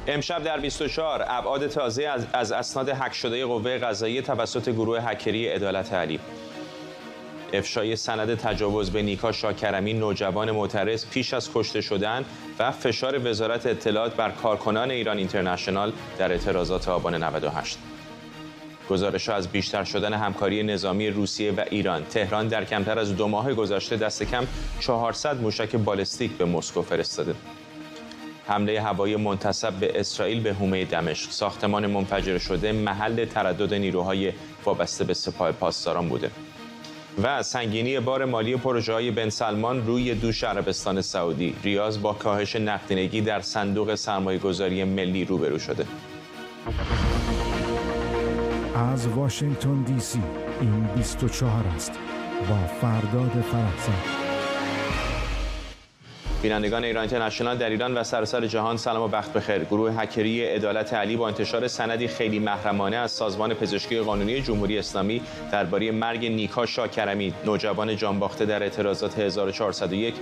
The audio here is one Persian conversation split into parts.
امشب در 24 ابعاد تازه از اسناد هک شده قوه قضاییه توسط گروه هکری عدالت علی. افشای سند تجاوز به نیکا شاکرمی نوجوان معترض پیش از کشته شدن و فشار وزارت اطلاعات بر کارکنان ایران اینترنشنال در اعتراضات آبان 98. گزارش‌ها از بیشتر شدن همکاری نظامی روسیه و ایران. تهران در کمتر از 2 ماه گذشته دست کم 400 موشک بالستیک به مسکو فرستاده. حمله هوایی منتسب به اسرائیل به حومه دمشق. ساختمان منفجر شده محل تردد نیروهای وابسته به سپاه پاسداران بوده. و سنگینی بار مالی پروژه‌های بن سلمان روی دوش عربستان سعودی. ریاض با کاهش نقدینگی در صندوق سرمایه‌گذاری ملی روبرو شده. از واشنگتن دی سی این 24 است با فرداد فرحزاد. بینندگان ایران اینترنشنال در ایران و سراسر جهان سلام و وقت بخیر. گروه هکری عدالت علی با انتشار سندی خیلی محرمانه از سازمان پزشکی قانونی جمهوری اسلامی درباره مرگ نیکا شاکرمی نوجوان جانباخته در اعتراضات 1401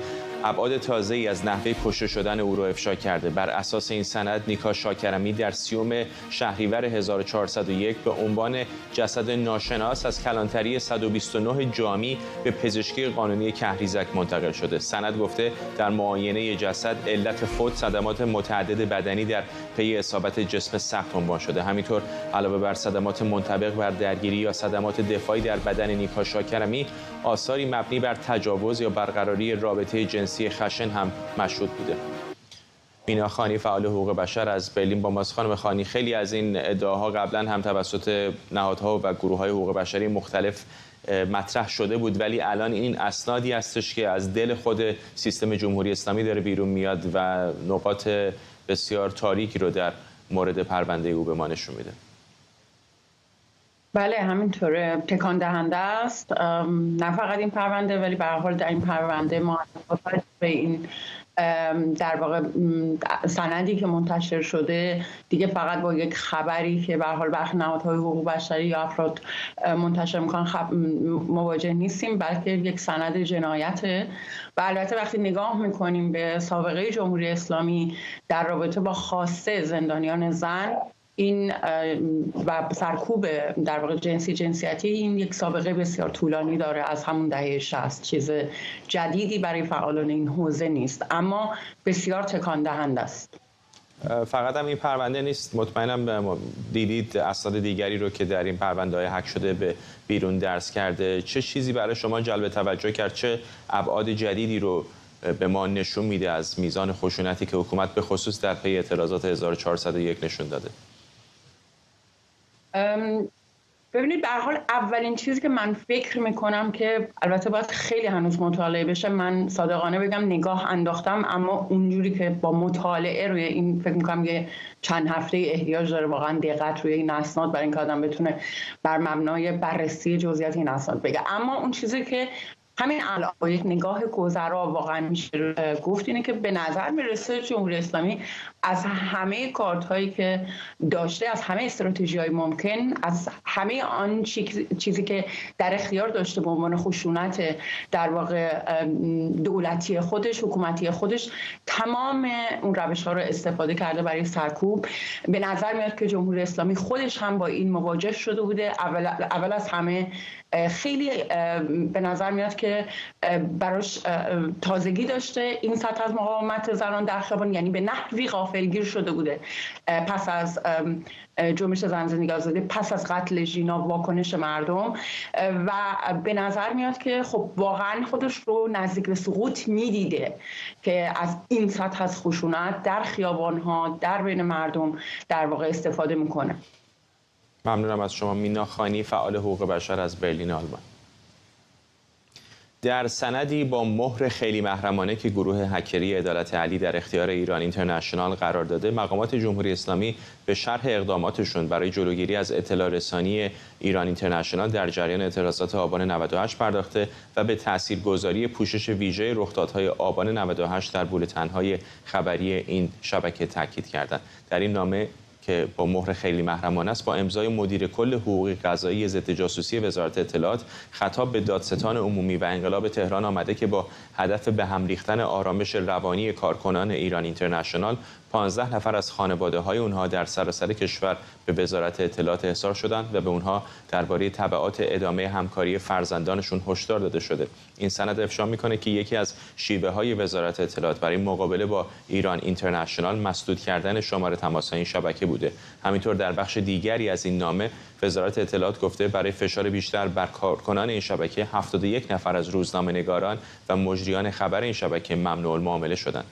ابعاد تازه‌ای از نحوه کشته شدن او را افشا کرده. بر اساس این سند نیکا شاکرمی در 30 شهریور 1401 به عنوان جسد ناشناس از کلانتری 129 جامی به پزشکی قانونی کهریزک منتقل شده. سند گفته در معاینه جسد علت فوت صدمات متعدد بدنی در پی اصابت جسم سخت عنوان شده. همینطور علاوه بر صدمات منطبق بر درگیری یا صدمات دفاعی در بدن نیکا شاکرمی آثاری مبنی بر تجاوز یا برقراری رابطه جنسی خشن هم مشهود بوده. مینا خانی فعال حقوق بشر از برلین با ماست. خانم خانی، خیلی از این ادعاها قبلا هم توسط نهادها و گروه‌های حقوق بشری مختلف مطرح شده بود، ولی الان این اسنادی هستش که از دل خود سیستم جمهوری اسلامی داره بیرون میاد و نقاط بسیار تاریکی رو در مورد پرونده او به ما نشون میده. بله، همینطوره، تکان دهنده است. نه فقط این پرونده، ولی به هر حال در این پرونده ما به این در واقع سندی که منتشر شده دیگه فقط با یک خبری که به هر حال برخی نهادهای حقوق بشری یا افراد منتشر میکنن مواجه نیستیم، بلکه یک سند جنایته. و البته وقتی نگاه میکنیم به سابقه جمهوری اسلامی در رابطه با خواسته زندانیان زن، این و سرکوب در واقع جنسیتی، این یک سابقه بسیار طولانی داره از همون دهه 60. چیز جدیدی برای فعالان این حوزه نیست، اما بسیار تکان دهنده است. فقط هم این پرونده نیست، مطمئنم دیدید اسناد دیگری رو که در این پرونده‌های هک شده به بیرون درس کرده. چه چیزی برای شما جلب توجه کرد؟ چه ابعاد جدیدی رو به ما نشون میده از میزان خشونتی که حکومت به خصوص در پی اعتراضات 1401 نشون داده؟ ببینید، به هر حال اولین چیزی که من فکر میکنم که البته باید خیلی هنوز مطالعه بشه، من صادقانه بگم نگاه انداختم، اما اونجوری که با مطالعه روی این فکر میکنم یه چند هفته احتیاج داره واقعا دقت روی این اسناد برای اینکه آدم بتونه بر مبنای بررسی جزئیات این اسناد بگه. اما اون چیزی که همین الان با یک نگاه گذرا واقعا میشه گفت اینه که به نظر میرسه جمهوری اسلامی از همه کارت‌هایی که داشته، از همه استراتژی‌های ممکن، از همه آن چیزی که در اختیار داشته به عنوان خشونت در واقع دولتی خودش، حکومتی خودش، تمام اون روش‌ها رو استفاده کرده برای سرکوب. به نظر میاد که جمهوری اسلامی خودش هم با این مواجه شده بوده. اول از همه خیلی به نظر میاد که براش تازگی داشته این سطح از مقاومت زنان در خیابان، یعنی به نحوی غافلگیر شده بوده پس از جنبش زن زندگی آزادی، پس از قتل ژینا، واکنش مردم، و به نظر میاد که خب واقعا خودش رو نزدیک به سقوط میدیده که از این سطح از خشونت در خیابان‌ها در بین مردم در واقع استفاده میکنه. ممنونم از شما مینا خانی، فعال حقوق بشر از برلین آلمان. در سندی با مهر خیلی محرمانه که گروه هکری عدالت علی در اختیار ایران اینترنشنال قرار داده، مقامات جمهوری اسلامی به شرح اقداماتشون برای جلوگیری از اطلاع رسانی ایران اینترنشنال در جریان اعتراضات آبان 98 پرداخته و به تاثیرگذاری پوشش ویژه رخدادهای آبان 98 در بولتن‌های خبری این شبکه تاکید کردند. در این نامه که با مهر خیلی محرمانه است، با امضای مدیر کل حقوقی قضایی ضد جاسوسی وزارت اطلاعات، خطاب به دادستان عمومی و انقلاب تهران آمده که با هدف به هم ریختن آرامش روانی کارکنان ایران اینترنشنال 15 نفر از خانواده‌های اونها در سراسر کشور به وزارت اطلاعات احضار شدند و به اونها درباره تبعات ادامه همکاری فرزندانشون هشدار داده شده. این سند افشا میکنه که یکی از شیوه‌های وزارت اطلاعات برای مقابله با ایران اینترنشنال مسدود کردن شماره تماس‌های این شبکه بوده. همینطور در بخش دیگری از این نامه وزارت اطلاعات گفته برای فشار بیشتر بر کارکنان این شبکه 71 نفر از روزنامه‌نگاران و مجریان خبر این شبکه ممنوع المعامله شدند.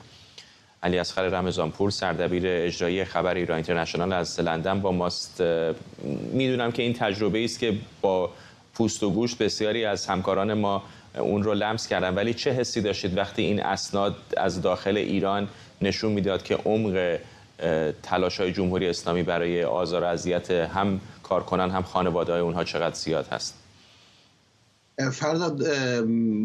علیاصغر رمضانپور سردبیر اجرایی خبر ایران اینترنشنال از لندن با ماست. میدونم که این تجربه است که با پوست و گوشت بسیاری از همکاران ما اون رو لمس کردن، ولی چه حسی داشتید وقتی این اسناد از داخل ایران نشون میداد که عمق تلاش‌های جمهوری اسلامی برای آزار و اذیت هم کارکنان هم خانواده‌های اونها چقدر زیاد هست؟ فرداد،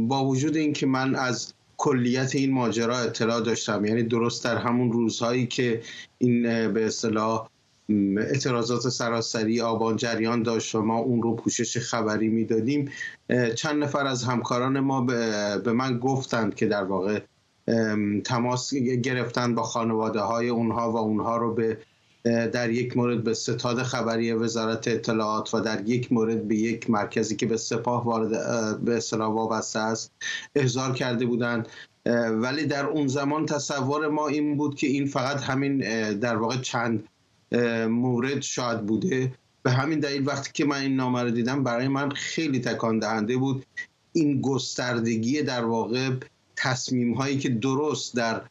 با وجود اینکه من از کلیت این ماجرا اطلاع داشتم، یعنی درست در همون روزهایی که این به اصطلاح اعتراضات سراسری آبان جریان داشت و ما اون رو پوشش خبری میدادیم، چند نفر از همکاران ما به من گفتند که در واقع تماس گرفتن با خانواده های اونها و اونها رو در یک مورد به ستاد خبری وزارت اطلاعات و در یک مورد به یک مرکزی که به سپاه به اصطلاح وابسته است احضار کرده بودند. ولی در اون زمان تصور ما این بود که این فقط همین در واقع چند مورد شاید بوده. به همین دلیل وقتی که من این نامه رو دیدم برای من خیلی تکان دهنده بود این گستردگی در واقع تصمیم هایی که درست در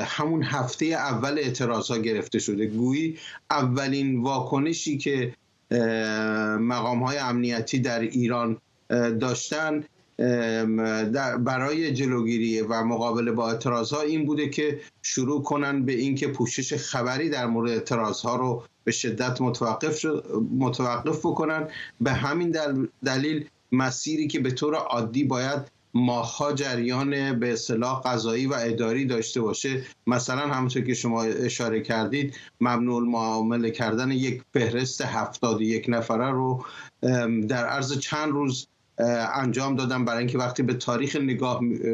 همون هفته اول اعتراض ها گرفته شده. گویی اولین واکنشی که مقام های امنیتی در ایران داشتن برای جلوگیری و مقابله با اعتراض ها این بوده که شروع کنن به این که پوشش خبری در مورد اعتراض ها رو به شدت متوقف بکنن. به همین دلیل مسیری که به طور عادی باید ماه‌ها جریان به اصطلاح قضایی و اداری داشته باشه، مثلا همونطور که شما اشاره کردید ممنوع المعامله کردن یک فهرست 71 نفره رو در عرض چند روز انجام دادم، برای اینکه وقتی به تاریخ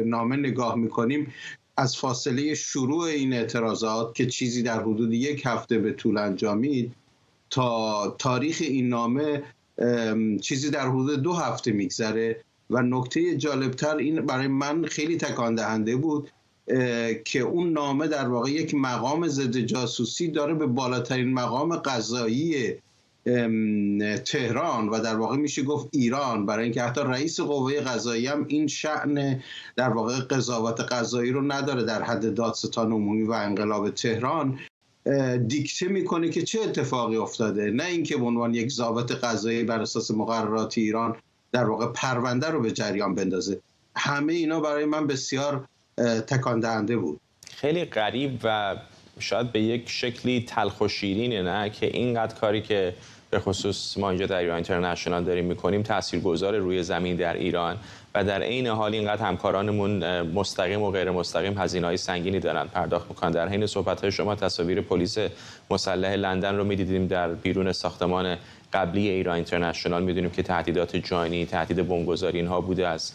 نامه نگاه میکنیم از فاصله شروع این اعتراضات که چیزی در حدود یک هفته به طول انجامید تا تاریخ این نامه چیزی در حدود 2 هفته میگذره. و نکته جالبتر این برای من خیلی تکان دهنده بود که اون نامه در واقع یک مقام ضد جاسوسی داره به بالاترین مقام قضایی تهران و در واقع میشه گفت ایران، برای اینکه حتی رئیس قوه قضایی هم این شأن در واقع قضاوت قضایی رو نداره در حد دادستان عمومی و انقلاب تهران، دیکته میکنه که چه اتفاقی افتاده، نه اینکه به عنوان یک ضابط قضایی بر اساس مقررات ایران در واقع پرونده رو به جریان بندازه. همه اینا برای من بسیار تکان دهنده بود. خیلی غریب و شاید به یک شکلی تلخ و شیرینه، نه که اینقدر کاری که به خصوص ما اینجا در ایران اینترنشنال داریم میکنیم تاثیرگذار روی زمین در ایران و در عین حال اینقدر همکارانمون مستقیم و غیر مستقیم هزینه‌های سنگینی دارن پرداخت میکنن. در حین صحبت‌های شما تصاویر پلیس مسلح لندن رو می‌دیدیم در بیرون ساختمان قبلی ایران اینترنشنال. می‌دونیم که تهدیدات جانی، تهدید بمبگذاری اینها بوده از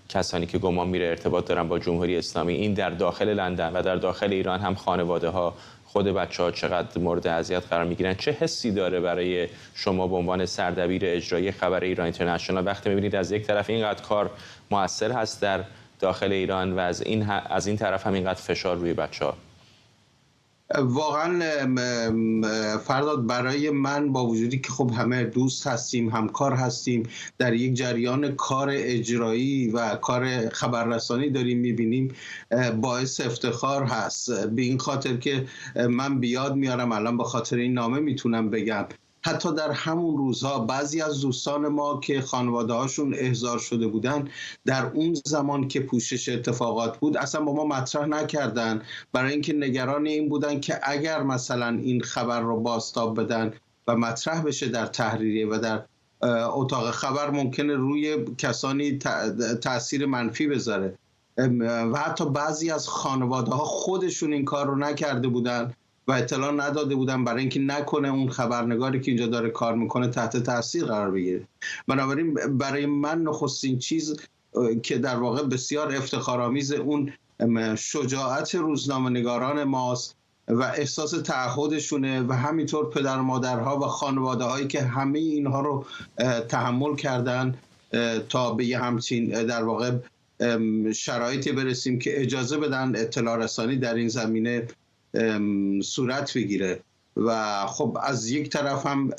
کسانی که گمان میره ارتباط دارن با جمهوری اسلامی. این در داخل لندن و در داخل ایران هم خانواده‌ها، خود بچه‌ها چقدر مورد اذیت قرار میگیرن. چه حسی داره برای شما به عنوان سردبیر اجرایی خبر ایران اینترنشنال وقتی میبینید از یک طرف اینقدر کار مؤثر هست در داخل ایران و از این طرف هم اینقدر فشار روی بچه‌ها؟ واقعا فرداد، برای من با وجودی که خب همه دوست هستیم، همکار هستیم، در یک جریان کار اجرایی و کار خبررسانی داریم میبینیم، باعث افتخار هست. به این خاطر که من بیاد میارم الان به خاطر این نامه میتونم بگم حتی در همون روزها بعضی از دوستان ما که خانواده هاشون احضار شده بودن در اون زمان که پوشش اتفاقات بود اصلا با ما مطرح نکردن، برای اینکه نگران این بودن که اگر مثلا این خبر رو بازتاب بدن و مطرح بشه در تحریریه و در اتاق خبر ممکنه روی کسانی تأثیر منفی بذاره و حتی بعضی از خانواده ها خودشون این کار رو نکرده بودن و اطلاع نداده بودن برای اینکه نکنه اون خبرنگاری که اینجا داره کار میکنه تحت تاثیر قرار بگیره. بنابراین برای من نخستین چیز که در واقع بسیار افتخارآمیز اون شجاعت روزنامه‌نگاران ماست و احساس تعهدشونه و همینطور پدر و مادرها و خانواده هایی که همه اینها رو تحمل کردن تا به یه همچین در واقع شرایطی برسیم که اجازه بدن اطلاع رسانی در این زمینه صورت بگیره. و خب از یک طرف هم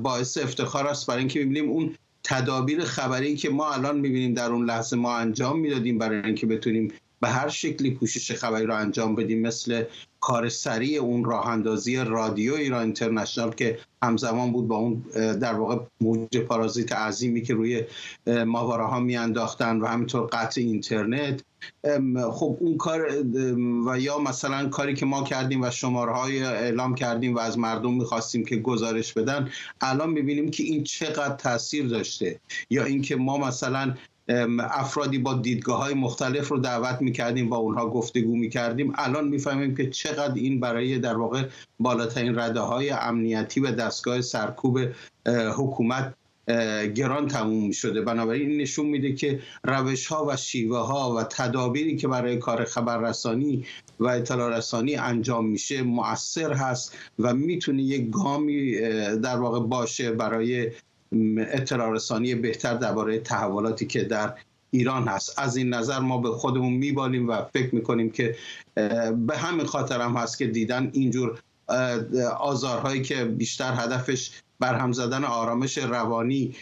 باعث افتخار است برای اینکه می‌بینیم اون تدابیر خبری که ما الان می‌بینیم در اون لحظه ما انجام میدادیم برای اینکه بتونیم به هر شکلی پوشش خبری رو انجام بدیم، مثل کار سریع اون راه اندازی رادیو ایران اینترنشنال که همزمان بود با اون در واقع موج پارازیت عظیمی که روی ماهواره‌ها میانداختن و همینطور قطع اینترنت. خب اون کار و یا مثلا کاری که ما کردیم و شماره‌های اعلام کردیم و از مردم می‌خواستیم که گزارش بدن، الان می‌بینیم که این چقدر تاثیر داشته. یا اینکه ما مثلا افرادی با دیدگاه‌های مختلف رو دعوت می‌کردیم با اونها گفتگو می‌کردیم، الان می‌فهمیم که چقدر این برای در واقع بالاترین رده‌های امنیتی و دستگاه سرکوب حکومت گران تموم شده. بنابراین این نشون میده که روش‌ها و شیوه‌ها و تدابیری که برای کار خبررسانی و اطلاع رسانی انجام میشه مؤثر هست و میتونه یک گامی در واقع باشه برای اطلاع رسانی بهتر درباره تحولاتی که در ایران هست. از این نظر ما به خودمون میبالیم و فکر میکنیم که به همین خاطر هم هست که دیدن اینجور آزارهایی که بیشتر هدفش برهم زدن آرامش روانی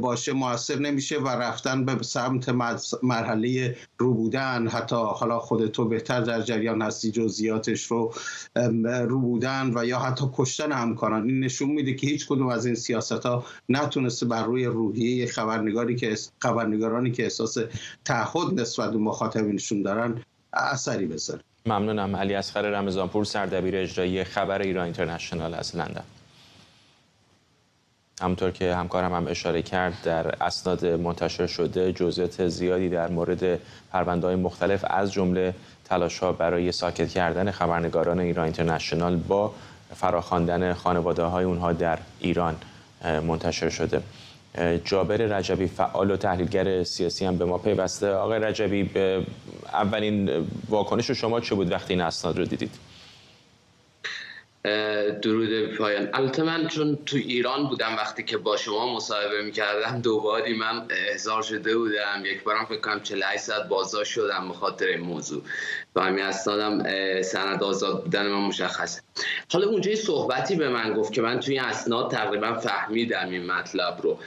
باشه مؤثر نمیشه و رفتن به سمت مرحله رو بودن، حتی حالا خودتو بهتر در جریان هستی جزئیاتش رو بودن و یا حتی کشتن همکاران. این نشون میده که هیچ کدوم از این سیاست‌ها نتونسته بر روی روحیه خبرنگارانی که احساس تعهد نسبت به مخاطبینشون دارن اثری بذاره. ممنونم. علیاصغر رمضانپور، سردبیر اجرایی خبر ایران اینترنشنال از لندن. همونطور که همکارم هم اشاره کرد، در اسناد منتشر شده جزئیات زیادی در مورد پرونده‌های مختلف از جمله تلاش‌ها برای ساکت کردن خبرنگاران ایران اینترنشنال با فراخواندن خانواده‌های اونها در ایران منتشر شده. جابر رجبی، فعال و تحلیلگر سیاسی هم به ما پیوسته. آقای رجبی، اولین واکنش شما چه بود وقتی این اسناد رو دیدید؟ درود پایان. البته من چون تو ایران بودم وقتی که با شما مصاحبه می‌کردم، دو باری من احضار شده بودم، یک بارم فکر کنم 48 ساعت بازداشت شدم به خاطر این موضوع و همین اسنادم سند آزاد بودن من مشخصه. حالا اونجا یه صحبتی به من گفت که من توی این اسناد تقریبا فهمیدم این مطلب رو،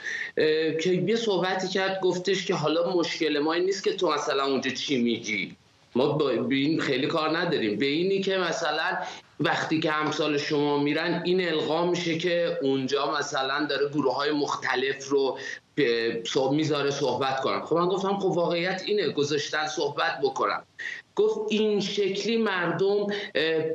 که یه صحبتی کرد، گفتش که حالا مشکل ما این نیست که تو مثلا اونجا چی میگی، ما به این خیلی کار نداریم، به اینی که مثلا وقتی که امثال شما میرن این القا میشه که اونجا مثلا داره گروه‌های مختلف رو میذاره صحبت کنن. خب من گفتم خب واقعیت اینه، گذاشتن صحبت بکنم. گفت این شکلی مردم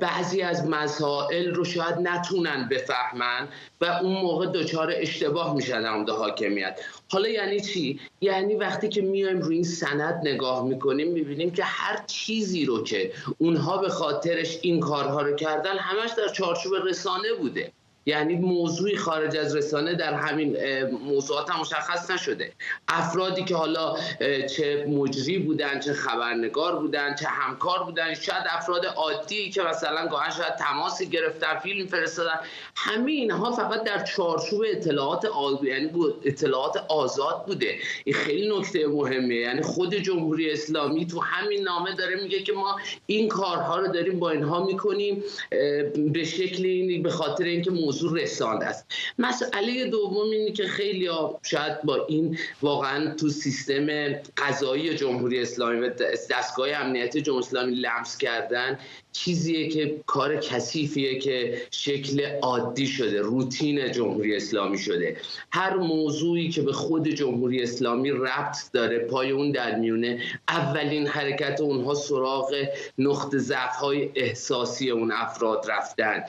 بعضی از مسائل رو شاید نتونن بفهمن و اون موقع دچار اشتباه میشن در مورد حاکمیت. حالا یعنی چی؟ یعنی وقتی که میایم روی این سند نگاه میکنیم میبینیم که هر چیزی رو که اونها به خاطرش این کارها رو کردن همش در چارچوب رسانه بوده. یعنی موضوعی خارج از رسانه در همین موضوعات هم مشخص نشده. افرادی که حالا چه مجری بودن، چه خبرنگار بودن، چه همکار بودن، شاید افراد عادی که مثلا گاهن شاید تماسی گرفتن، فیلم فرستادن، همه اینها فقط در چارچوب اطلاعات آزاد بوده. این خیلی نکته مهمه. یعنی خود جمهوری اسلامی تو همین نامه داره میگه که ما این کارها رو داریم با اینها میکنیم به شکلی به خاطر اینکه موضوع رسانه است. مسئله دوم اینه که خیلی شاید با این واقعا تو سیستم قضایی جمهوری اسلامی و دستگاه امنیتی جمهوری اسلامی لمس کردن چیزیه که کار کثیفیه که شکل عادی شده، روتین جمهوری اسلامی شده. هر موضوعی که به خود جمهوری اسلامی ربط داره پای اون در میونه، اولین حرکت اونها سراغ نقطه ضعف‌های احساسی اون افراد رفتن،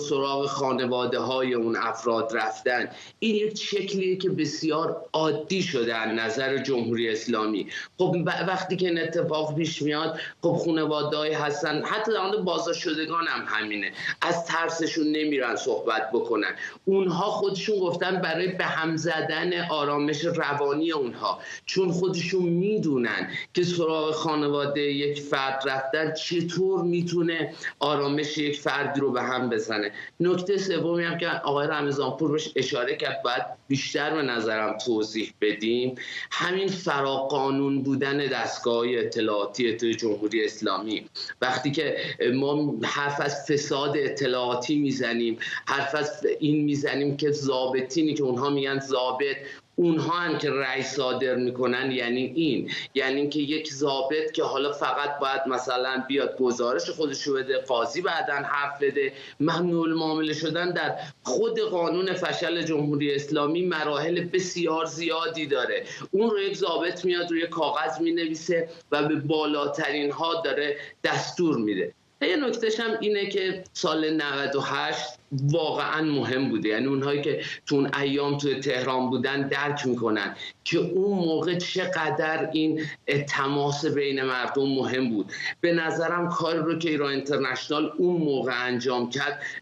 سراغ خانواده‌های اون افراد رفتن. این یک شکلیه که بسیار عادی شده از نظر جمهوری اسلامی. خب وقتی که این اتفاق پیش میاد، خب خانواده‌ای هستن، حتی در درون بازداشت شدگان هم همینه، از ترسشون نمیرن صحبت بکنن. اونها خودشون گفتن برای به هم زدن آرامش روانی اونها، چون خودشون میدونن که سراغ خانواده یک فرد رفتن چطور میتونه آرامش یک فردی رو به هم بزنه. نکته سومی هم که آقای رمضانپور بهش اشاره کرد باید بیشتر به نظرم توضیح بدیم، همین فراقانون بودن دستگاه اطلاعاتی توی جمهوری اسلامی. وقتی که ما حرف از فساد اطلاعاتی میزنیم، حرف از این میزنیم که ضابطینی که اونها میگن ضابط، اونها هم که رأی صادر میکنن، یعنی که یک ضابط که حالا فقط باید مثلا بیاد گزارش خودشو بده، قاضی بعداً حرف بده، ممنوع المعامله شدن در خود قانون فشل جمهوری اسلامی مراحل بسیار زیادی داره. اون رو یک ضابط میاد روی کاغذ مینویسه و به بالاترین ها داره دستور میده. یه نکتهش هم اینه که سال 98 واقعا مهم بوده، یعنی اونهایی که تو اون ایام تو تهران بودن درک میکنن که اون موقع چقدر این تماس بین مردم مهم بود. به نظرم کاری رو که ایران اینترنشنال اون موقع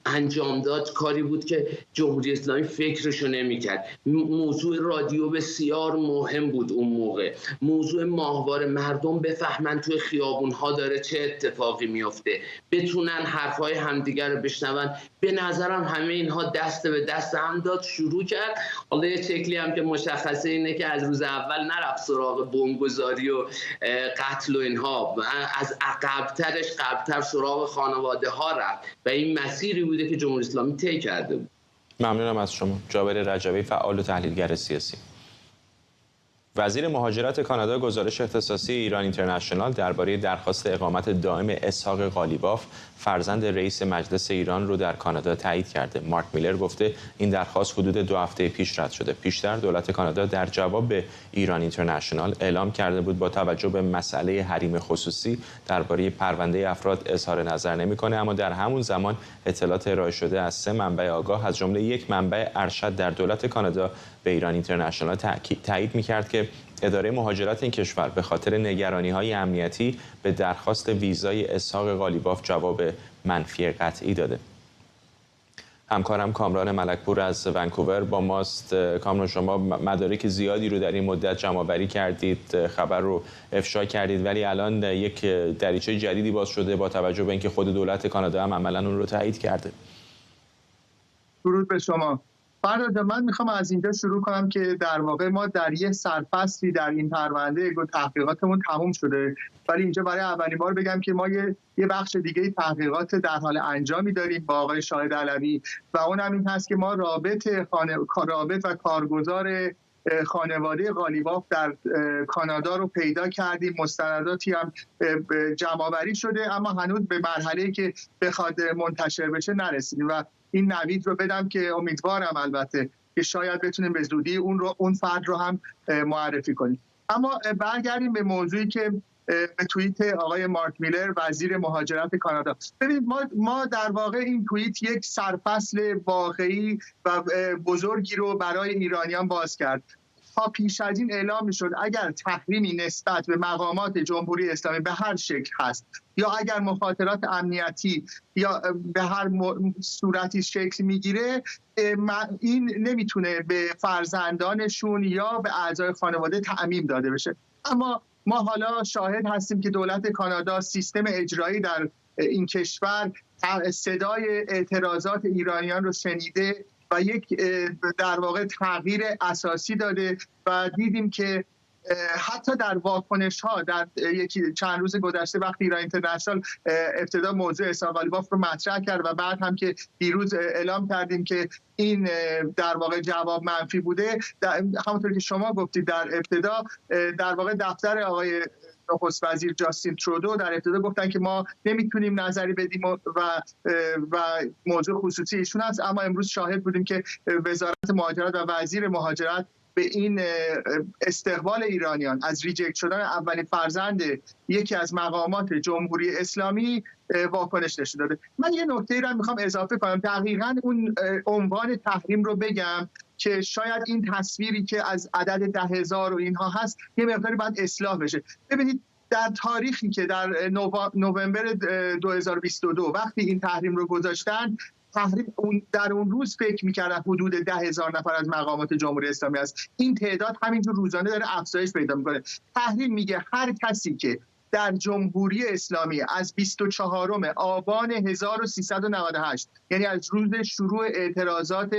انجام داد کاری بود که جمهوری اسلامی فکرشو نمیکرد. موضوع رادیو بسیار مهم بود اون موقع، موضوع ماهواره، مردم بفهمن توی خیابونها داره چه اتفاقی میفته، بتونن حرفای همدیگر رو بشنون. به نظرم همه اینها دست به دست هم داد، شروع کرد. حالا یه شکلی هم که مشخصه اینه که از روز اول نرفت سراغ بمبگذاری و قتل و اینها، از قبلتر سراغ خانواده ها رفت و این مسیری بوده که جمهوری اسلامی طی کرده بود. ممنونم از شما. جابر رجبی، فعال و تحلیلگر سیاسی. وزیر مهاجرت کانادا گزارش اختصاصی ایران اینترنشنال درباره درخواست اقامت دائم اسحاق قالیباف فرزند رئیس مجلس ایران رو در کانادا تایید کرده. مارک میلر گفته این درخواست حدود 2 هفته پیش رد شده. پیشتر دولت کانادا در جواب به ایران اینترنشنال اعلام کرده بود با توجه به مسئله حریم خصوصی درباره پرونده افراد اظهار نظر نمی‌کنه، اما در همون زمان اطلاعات ارائه شده از 3 منبع آگاه از جمله یک منبع ارشد در دولت کانادا به ایران اینترنشنال تایید می‌کرد که اداره مهاجرت این کشور به خاطر نگرانی‌های امنیتی به درخواست ویزای اسحاق قالیباف جواب منفی قطعی داده. همکارم کامران ملکپور از ونکوور با ماست. کامران، شما مدارک زیادی رو در این مدت جمع‌آوری کردید، خبر رو افشا کردید، ولی الان یک دریچه جدیدی باز شده با توجه به اینکه خود دولت کانادا هم عملاً اون رو تایید کرده. درود به شما. فردا من میخوام از اینجا شروع کنم که در واقع ما در یه سرفصلی در این پرونده تحقیقاتمون تموم شده، ولی اینجا برای اولین بار بگم که ما یه بخش دیگه تحقیقات در حال انجامی داریم با آقای شاهد علوی و اون هم این هست که ما رابط و کارگزار خانواده قالیباف در کانادا رو پیدا کردیم، مستنداتی هم جمع‌آوری شده، اما هنوز به مرحله‌ای که بخواد منتشر بشه نرسیدیم و این نوید رو بدم که امیدوارم البته که شاید بتونیم به زودی اون فرد رو هم معرفی کنیم. اما برگردیم به موضوعی که به توییت آقای مارک میلر وزیر مهاجرت کانادا. ببینید ما در واقع این توییت یک سرفصل واقعی و بزرگی رو برای ایرانیان باز کرد. تا پیش از این اعلام می‌شد اگر تحریمی نسبت به مقامات جمهوری اسلامی به هر شکل هست یا اگر مخاطرات امنیتی یا به هر صورتی شکل میگیره، این نمیتونه به فرزندانشون یا به اعضای خانواده تعمیم داده بشه. اما ما حالا شاهد هستیم که دولت کانادا سیستم اجرایی در این کشور صدای اعتراضات ایرانیان رو شنیده و یک در واقع تغییر اساسی داده و دیدیم که حتی در واکنش ها در چند روز گذشته وقتی ایران اینترنشنال ابتدا موضوع اسحاق قالیباف رو مطرح کرد و بعد هم که دیروز اعلام کردیم که این در واقع جواب منفی بوده، همونطور که شما گفتید در ابتدا در واقع دفتر آقای نخست وزیر جاستین ترودو در ابتدا گفتن که ما نمیتونیم نظری بدیم و موضوع خصوصی ایشون است، اما امروز شاهد بودیم که وزارت مهاجرت و وزیر مهاجرت به این استقبال ایرانیان از ریجکت شدن اولین فرزند یکی از مقامات جمهوری اسلامی واکنش نشون داده. من یه نکته را میخوام اضافه کنم، دقیقاً اون عنوان تحریم رو بگم که شاید این تصویری که از عدد 10,000 و اینها هست یه مقداری باید اصلاح بشه. ببینید در تاریخی که در نوامبر 2022 وقتی این تحریم رو گذاشتن، در اون روز فکر می‌کردن حدود 10,000 نفر از مقامات جمهوری اسلامی است. این تعداد همینجور روزانه داره افزایش پیدا می‌کنه. تحریم میگه هر کسی که در جمهوری اسلامی از 24 آبان 1398 یعنی از روز شروع اعتراضات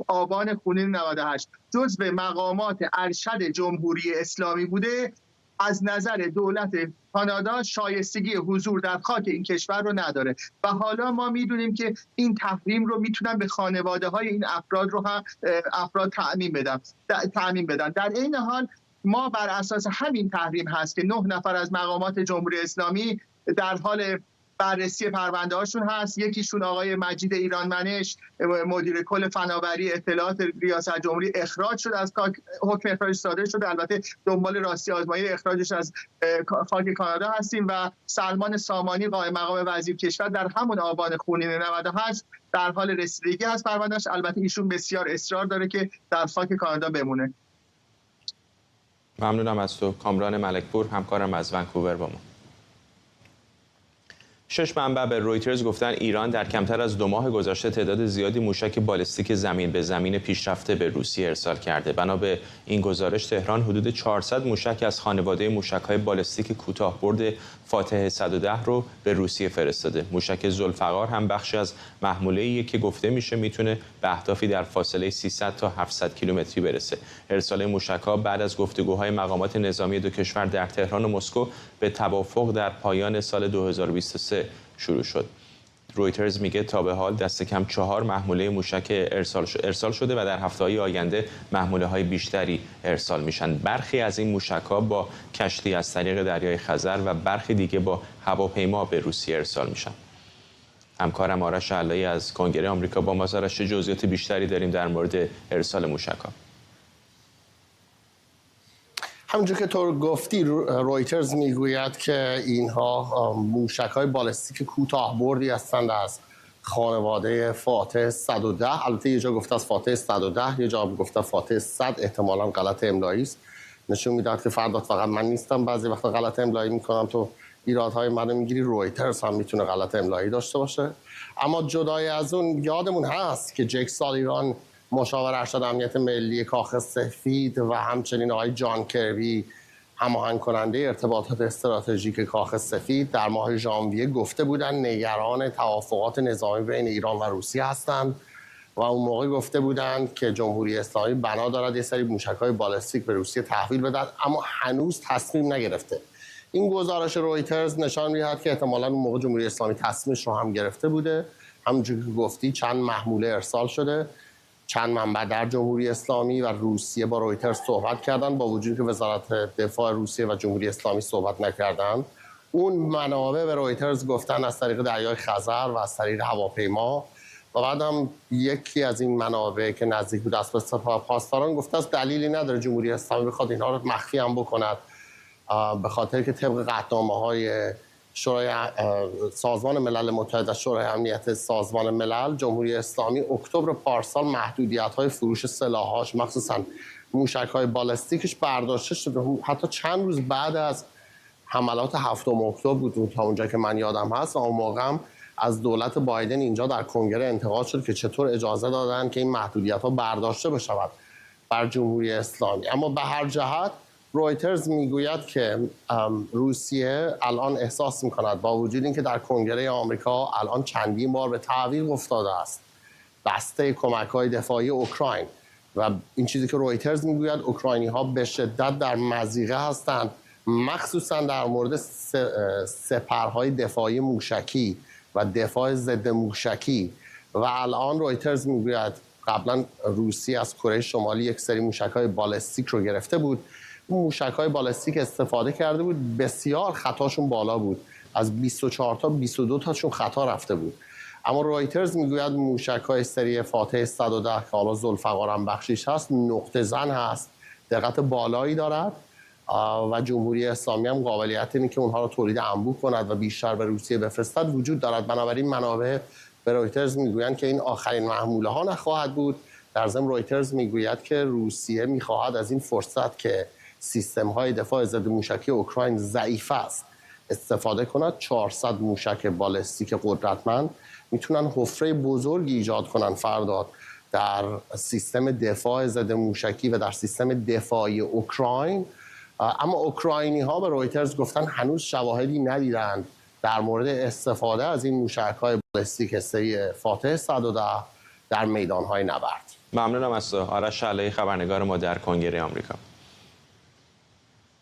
آبان خونین 98 جزو مقامات ارشد جمهوری اسلامی بوده، از نظر دولت کانادا شایستگی حضور در خاک این کشور رو نداره و حالا ما میدونیم که این تحریم رو میتونن به خانواده های این افراد رو هم تعمیم بدن. در این حال ما بر اساس همین تحریم هست که 9 نفر از مقامات جمهوری اسلامی در حال بررسی پرونده هاشون هست. یکیشون آقای مجید ایرانمنش، مدیر کل فناوری اطلاعات ریاست جمهوری، اخراج شد از حکم اخراج صادر شده. البته دنبال راستی آزمایی اخراجش از خاک کانادا هستیم. و سلمان سامانی قائم مقام وزیر کشور در همون آبان خونین 98 در حال رسیدگی هست پروندهش. البته ایشون بسیار اصرار داره که در خاک کانادا بمونه. ممنونم از تو کامران ملکپور، همکارم از ونکوور با ما. 6 منبع به رویترز گفتن ایران در کمتر از 2 ماه گذشته تعداد زیادی موشک بالستیک زمین به زمین پیشرفته به روسیه ارسال کرده. بنا به این گزارش تهران حدود 400 موشک از خانواده موشک‌های بالستیک کوتاه‌برد فاتح 110 رو به روسیه فرستاده. موشک ذوالفقار هم بخشی از محموله‌ایه که گفته میشه میتونه به اهدافی در فاصله 300 تا 700 کیلومتری برسه. ارسال موشک‌ها بعد از گفتگوهای مقامات نظامی دو کشور در تهران و مسکو به توافق در پایان سال 2023 شروع شد. رویترز میگه تا به حال دست کم 4 محموله موشک ارسال شده و در هفته‌های آینده محموله‌های بیشتری ارسال میشن. برخی از این موشک‌ها با کشتی از طریق دریای خزر و برخی دیگه با هواپیما به روسیه ارسال میشن. همکارم آرش علایی از کنگره آمریکا با ما است. چه جزئیات بیشتری داریم در مورد ارسال موشک‌ها؟ همونجور که تو گفتی رویترز میگوید که اینها موشک‌های بالستیک کوتاه‌بردی هستند از خانواده فاتح 110. البته یه جا گفته از فاتح 110، یه جا گفته فاتح 100. احتمالاً غلط املایی است. نشون میداد که فرداد فقط من نیستم، بعضی وقتا غلط املایی میکنم، تو ایرادهای منو میگیری. رویترز هم میتونه غلط املایی داشته باشه. اما جدای از اون یادمون هست که جک سالیوان مشاور ارشد امنیت ملی کاخ سفید و همچنین آقای جان کربی هماهنگ کننده ارتباطات استراتژیک کاخ سفید در ماه ژانویه گفته بودند نگران توافقات نظامی بین ایران و روسیه هستند و اون موقع گفته بودند که جمهوری اسلامی بنا دارد یه سری موشک‌های بالستیک به روسیه تحویل بدهد، اما هنوز تصمیم نگرفته. این گزارش رویترز نشان می‌دهد که احتمالاً اون موقع جمهوری اسلامی تصمیمش رو هم گرفته بوده. همونجوری که گفتی چند محموله ارسال شده. چند منبع در جمهوری اسلامی و روسیه با رویترز صحبت کردن، با وجودی که وزارت دفاع روسیه و جمهوری اسلامی صحبت نکردن. اون منابع به رویترز گفتن از طریق دریای خزر و از طریق هواپیما. و بعد هم یکی از این منابع که نزدیک بود دست به سپاه پاسداران گفته است دلیلی نداره جمهوری اسلامی بخواد اینها رو مخفی هم بکند، به خاطر که طبق قطعنامه‌های شورای سازمان ملل متحد و شورای امنیت سازمان ملل، جمهوری اسلامی اکتبر پارسال محدودیت‌های فروش سلاح‌هاش مخصوصاً موشک‌های بالستیکش برداشته شده. حتی چند روز بعد از حملات 7 اکتبر بود تا اونجا که من یادم هست. و اون موقع هم از دولت بایدن اینجا در کنگره انتقاد شد که چطور اجازه دادن که این محدودیت‌ها برداشته بشود بر جمهوری اسلامی. اما به هر جهت رویترز میگوید که روسیه الان احساس میکند با وجود اینکه در کنگره آمریکا الان چندین بار به تعویق افتاده است بسته کمک‌های دفاعی اوکراین و این چیزی که رویترز میگوید اوکراینی‌ها به شدت در مضیقه هستند، مخصوصا در مورد سپرهای دفاعی موشکی و دفاع ضد موشکی. و الان رویترز میگوید قبلا روسیه از کره شمالی یک سری موشک‌های بالستیک رو گرفته بود. موشک‌های بالستیک استفاده کرده بود، بسیار خطاشون بالا بود، از 24 تا 22 تاشون خطا رفته بود. اما رویترز میگوید موشک‌های سری فاتح 110 که حالا ذوالفقار هم بخشیش هست نقطه زن هست، دقت بالایی دارد و جمهوری اسلامی هم قابلیت اینه که اونها رو تولید انبوه کند و بیشتر به روسیه بفرستد وجود دارد. بنابراین منابع به رویترز میگویند که این آخرین محموله ها نخواهد بود. در ضمن رویترز میگوید که روسیه میخواهد از این فرصت که سیستم‌های دفاع ضد موشکی اوکراین ضعیف است استفاده کند، 400 موشک بالستیک قدرتمند میتونن حفره بزرگی ایجاد کنن فرداد در سیستم دفاع ضد موشکی و در سیستم دفاعی اوکراین. اما اوکراینی ها به رویترز گفتن هنوز شواهدی ندیدند در مورد استفاده از این موشک‌های بالستیک سری فاتح 110 در میدان‌های نبرد. ممنونم از آرش شعله‌ای، خبرنگار ما در کنگره آمریکا.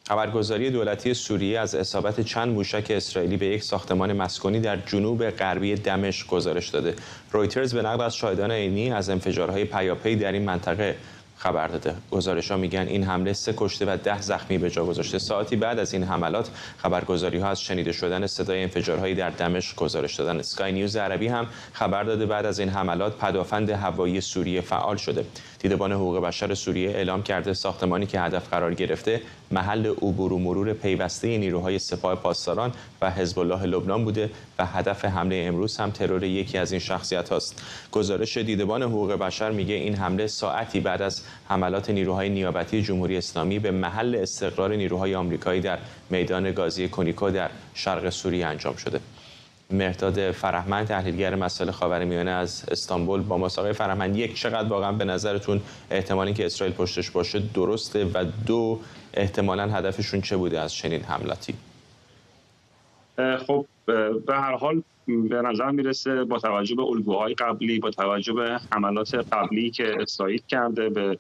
خبرگزاری دولتی سوریه از اصابت چند موشک اسرائیلی به یک ساختمان مسکونی در جنوب غربی دمشق گزارش داده. رویترز به نقل از شاهدان عینی از انفجارهای پیاپی در این منطقه خبر داده. گزارش‌ها میگن این حمله 3 کشته و 10 زخمی به جا گذاشته. ساعتی بعد از این حملات خبرگزاری‌ها از شنیده شدن صدای انفجارهایی در دمشق گزارش دادن. اسکای نیوز عربی هم خبر داده بعد از این حملات پدافند هوایی سوریه فعال شده. دیدبان حقوق بشر سوریه اعلام کرده ساختمانی که هدف قرار گرفته محل عبور و مرور پیوسته نیروهای سپاه پاسداران و حزب الله لبنان بوده و هدف حمله امروز هم ترور یکی از این شخصیت‌هاست. گزارش دیدبان حقوق بشر میگه این حمله ساعتی بعد از حملات نیروهای نیابتی جمهوری اسلامی به محل استقرار نیروهای آمریکایی در میدان گازی کونیکو در شرق سوریه انجام شده. مهرداد فرهمند، تحلیلگر مسائل خاورمیانه از استانبول با ما. آقای فرهمند، یک، چقدر واقعا به نظرتون احتمالی که اسرائیل پشتش باشه درسته و 2، احتمالاً هدفشون چه بوده از چنین حملاتی؟ خب به هر حال به نظر میرسه با توجه به الگوهای قبلی، با توجه به حملات قبلی که اسرائیل کرده به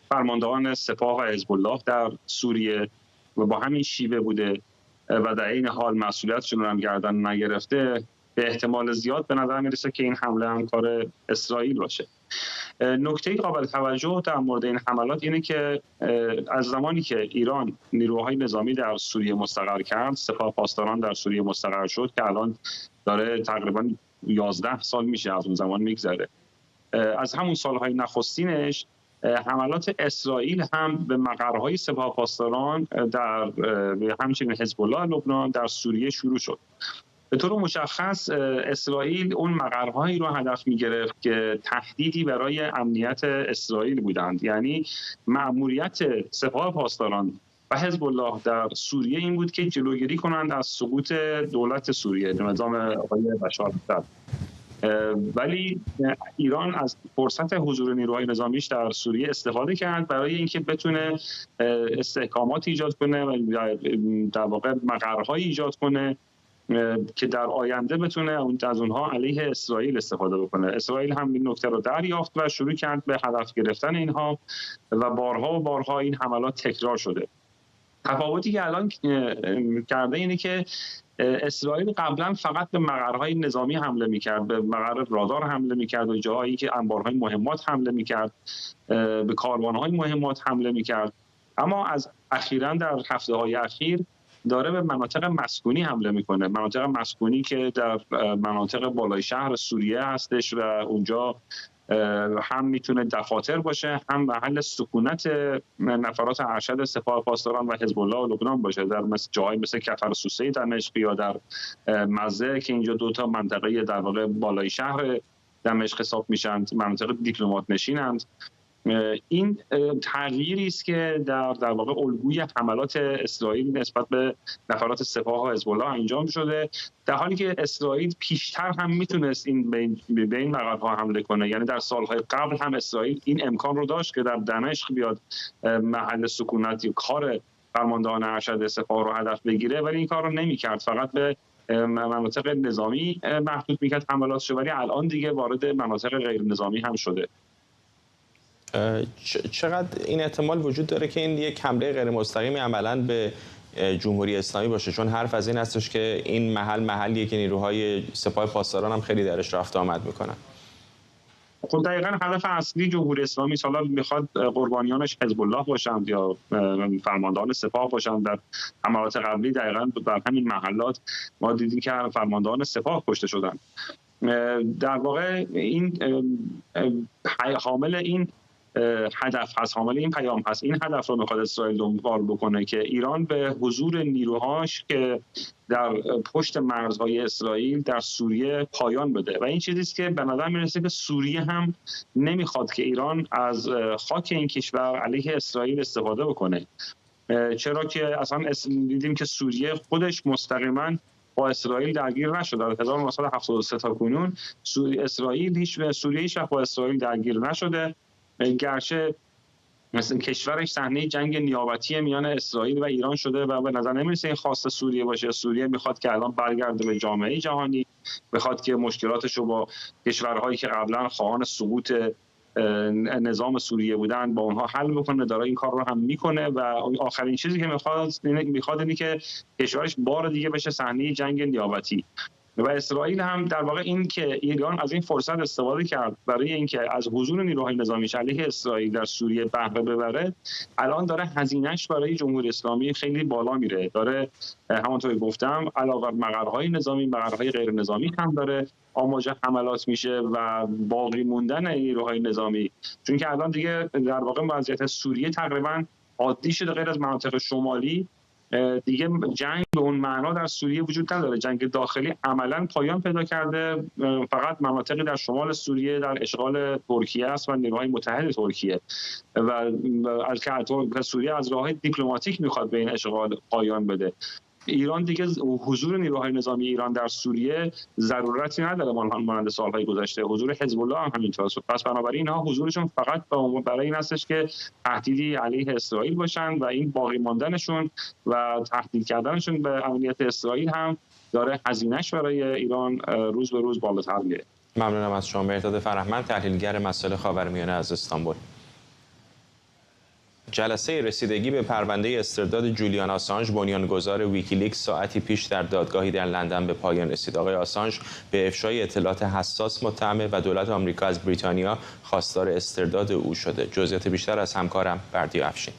فرماندهان سپاه و حزب الله در سوریه و با همین شیوه بوده و در این حال مسئولیتشون رو هم گردن نگرفته، به احتمال زیاد به نظر میرسه که این حمله هم کار اسرائیل باشه. نکته قابل توجه در مورد این حملات اینه که از زمانی که ایران نیروهای نظامی در سوریه مستقر کرد، سپاه پاسداران در سوریه مستقر شد که الان داره تقریبا 11 سال میشه از اون زمان میگذره، از همون سالهای نخستینش حملات اسرائیل هم به مقرهای سپاه پاسداران در همچنین حزب الله لبنان در سوریه شروع شد. به طور مشخص اسرائیل اون مقرهایی رو هدف می‌گرفت که تهدیدی برای امنیت اسرائیل بودند. یعنی مأموریت سپاه پاسداران و حزب الله در سوریه این بود که جلوگیری کنند از سقوط دولت سوریه، نظام آقای بشار الاسد. ولی ایران از فرصت حضور نیروهای نظامیش در سوریه استفاده کرد برای اینکه بتونه استحکامات ایجاد کنه و در واقع مقرهایی ایجاد کنه که در آینده بتونه از اونها علیه اسرائیل استفاده بکنه. اسرائیل هم این نکته رو دریافت و شروع کرد به هدف گرفتن اینها و بارها و بارها این حملات تکرار شده. تفاوتی که الان کرده اینه که اسرائیل قبلا فقط به مقرهای نظامی حمله میکرد، به مقر رادار حمله میکرد و جاهایی که انبارهای مهمات حمله میکرد، به کاروانهای مهمات حمله میکرد. اما از اخیراً در هفته‌های اخیر داره به مناطق مسکونی حمله میکنه، مناطق مسکونی که در مناطق بالای شهر سوریه هستش و اونجا هم میتونه دفاتر باشه، هم محل سکونت نفرات ارشد سپاه پاسداران و حزب الله و لبنان باشه، در جاهای مثل کفر سوسه دمشق یا در مزه که اینجا 2 تا منطقه در واقع بالای شهر دمشق حساب میشن، مناطق دیپلمات نشینند. این تغییری است که در واقع الگوی حملات اسرائیل نسبت به نفرات سپاه و حزب الله انجام شده، در حالی که اسرائیل پیشتر هم میتونست به این مقرها حمله کنه. یعنی در سالهای قبل هم اسرائیل این امکان رو داشت که در دمشق بیاد محل سکونت یا کار فرماندهان ارشد سپاه رو هدف بگیره، ولی این کار رو نمیکرد، فقط به مناطق نظامی محدود میکرد حملاتش، ولی الان دیگه وارد مناطق غیر نظامی هم شده. چقدر این احتمال وجود داره که این یک حمله غیر مستقیمی عملاً به جمهوری اسلامی باشه؟ چون حرف از این هستش که این محلیه که نیروهای سپاه پاسداران هم خیلی درش رفت آمد میکنن. خب دقیقاً هدف اصلی جمهوری اسلامی حالا میخواد قربانیانش حزب الله باشند یا فرماندهان سپاه باشند. در حملات قبلی دقیقاً در همین محلات ما دیدیم که فرماندهان سپاه کشته شدند. در واقع این حامل این هدف هست، حامل این پیام هست. این هدف رو میخواد اسرائیل دنبال بکنه که ایران به حضور نیروهاش که در پشت مرزهای اسرائیل در سوریه پایان بده و این چیزی است که به نظر میرسه که سوریه هم نمیخواد که ایران از خاک این کشور علیه اسرائیل استفاده بکنه. چرا که اصلا دیدیم که سوریه خودش مستقیما با اسرائیل درگیر نشد. در 1973 تا کنون اسرائیل سوریه هیچ وقت با اسرائیل درگیر نشده، گرچه مثلا کشورش صحنه جنگ نیابتی میان اسرائیل و ایران شده و به نظر نمیرسه این خواست سوریه باشه. سوریه میخواد که الان برگرده به جامعه جهانی، میخواد که مشکلاتش رو با کشورهایی که قبلا خواهان سقوط نظام سوریه بودن با اونها حل بکنه، داره این کار رو هم میکنه و آخرین چیزی که میخواد اینه که کشورش بار دیگه بشه صحنه جنگ نیابتی. و اسرائیل هم در واقع این که ایران از این فرصت استفاده کرد برای اینکه از حضور نیروهای نظامی علیه اسرائیل در سوریه بهره ببره، الان داره هزینه‌اش برای جمهوری اسلامی خیلی بالا میره. داره همونطور که گفتم علاوه بر مقرهای نظامی، مقرهای غیر نظامی هم داره آماج حملات میشه و باقی موندن نیروهای نظامی، چون که الان دیگه در واقع وضعیت سوریه تقریبا عادی شده. غیر از مناطق شمالی دیگه جنگ به اون معنا در سوریه وجود نداره. جنگ داخلی عملا پایان پیدا کرده، فقط مناطقی در شمال سوریه در اشغال ترکیه است و نیروهای متحد ترکیه و از که سوریه از راه دیپلماتیک میخواد به این اشغال پایان بده. ایران دیگه حضور نیروهای نظامی ایران در سوریه ضرورتی نداره مانند سالهای گذشته. حضور حزب الله هم همینطور. پس بنابراین اینها حضورشون فقط برای این هستش که تهدیدی علیه اسرائیل باشن و این باقی ماندنشون و تهدید کردنشون به امنیت اسرائیل هم داره هزینه‌اش برای ایران روز به روز بالاتر میره. ممنونم از شما مهرداد فرهمند، تحلیلگر مسائل خاورمیانه از استانبول. جلسه رسیدگی به پرونده استرداد جولیان آسانژ بنیانگذار ویکیلیکس ساعتی پیش در دادگاهی در لندن به پایان رسید. آقای آسانژ به افشای اطلاعات حساس متهمه و دولت آمریکا از بریتانیا خواستار استرداد او شده. جزئیات بیشتر از همکارم بردیا افشین.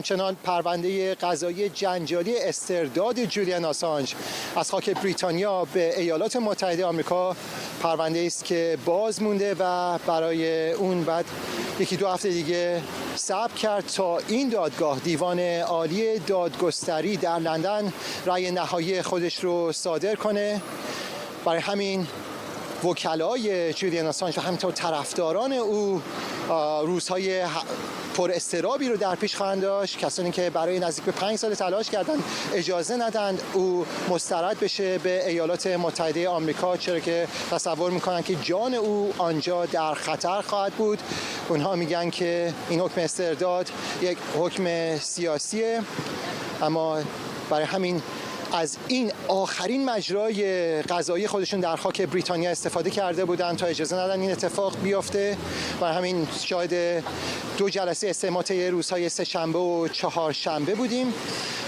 چنان پرونده قضایی جنجالی استرداد جولیان آسانژ از خاک بریتانیا به ایالات متحده آمریکا پرونده است که باز مونده و برای اون بعد یکی دو هفته دیگه صبر کرد تا این دادگاه دیوان عالی دادگستری در لندن رأی نهایی خودش رو صادر کنه. برای همین وکلای جولیان آسانژ و همینطور طرفداران او روزهای پر اضطرابی رو در پیش خواهند داشت. کسانی که برای نزدیک به 5 سال تلاش کردند اجازه ندند او مسترد بشه به ایالات متحده آمریکا، چرا که تصور میکنن که جان او آنجا در خطر خواهد بود. اونها میگن که این حکم استرداد یک حکم سیاسیه، اما برای همین از این آخرین مجرای قضایی خودشون در خاک بریتانیا استفاده کرده بودن تا اجازه ندن این اتفاق بیفته. و همین شاهد دو جلسه استماع طی روزهای سه‌شنبه و چهارشنبه بودیم.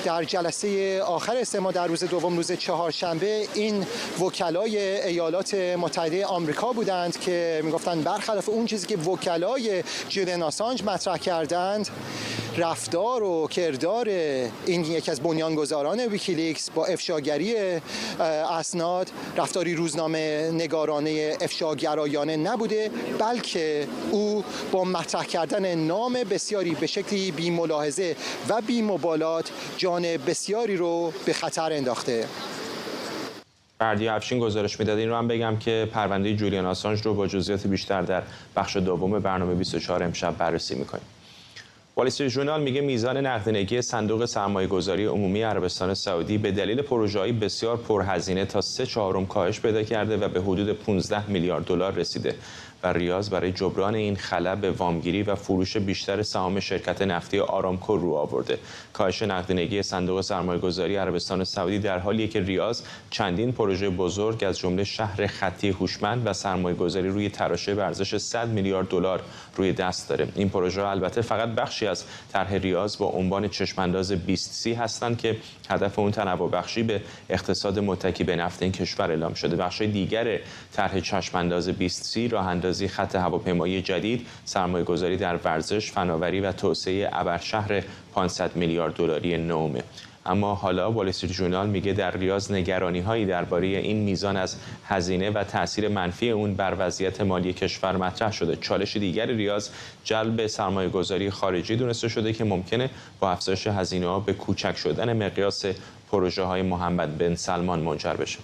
در جلسه آخر استماع در روز دوم، روز چهارشنبه، این وکلای ایالات متحده آمریکا بودند که میگفتند برخلاف اون چیزی که وکلای جولیان آسانژ مطرح کردند، رفتار و کردار این یکی از بنیانگذاران ویکیلیکس با افشاگری اسناد رفتاری روزنامه نگارانه افشاگرایانه نبوده، بلکه او با مطرح کردن نام بسیاری به شکلی بی ملاحظه و بی مبالات جان بسیاری رو به خطر انداخته. بردیا افشین گزارش میداد. این رو هم بگم که پرونده جولیان آسانژ رو با جزئیات بیشتر در بخش دوم برنامه 24 امشب بررسی می‌کنیم. وال استریت ژورنال میگه میزان نقدینگی صندوق سرمایه‌گذاری عمومی عربستان سعودی به دلیل پروژه‌های بسیار پرهزینه تا 3/4 کاهش پیدا کرده و به حدود 15 میلیارد دلار رسیده و ریاض برای جبران این خلأ به وامگیری و فروش بیشتر سهام شرکت نفتی آرامکو رو آورده. کاهش نقدینگی صندوق سرمایه‌گذاری عربستان سعودی در حالیه که ریاض چندین پروژه بزرگ از جمله شهر خطی هوشمند و سرمایه‌گذاری روی تراشه به ارزش 100 میلیارد دلار روی دست داره. این پروژه البته فقط بخشی از طرح ریاض با عنوان چشمانداز 20C هستند که هدف اون تنوع بخشی به اقتصاد متکی به نفت این کشور اعلام شده. بخش دیگر طرح چشمانداز 20C راه اندازی خط هواپیمایی جدید، سرمایه‌گذاری در ورزش، فناوری و توسعه ابرشهر 500 میلیارد دلاری نومه. اما حالا وال استریت ژورنال میگه در ریاض نگرانی‌هایی درباره این میزان از هزینه و تأثیر منفی اون بر وضعیت مالی کشور مطرح شده. چالش دیگر ریاض جلب سرمایه‌گذاری خارجی دونسته شده که ممکنه با افزایش هزینه‌ها به کوچک شدن مقیاس پروژه‌های محمد بن سلمان منجر بشه.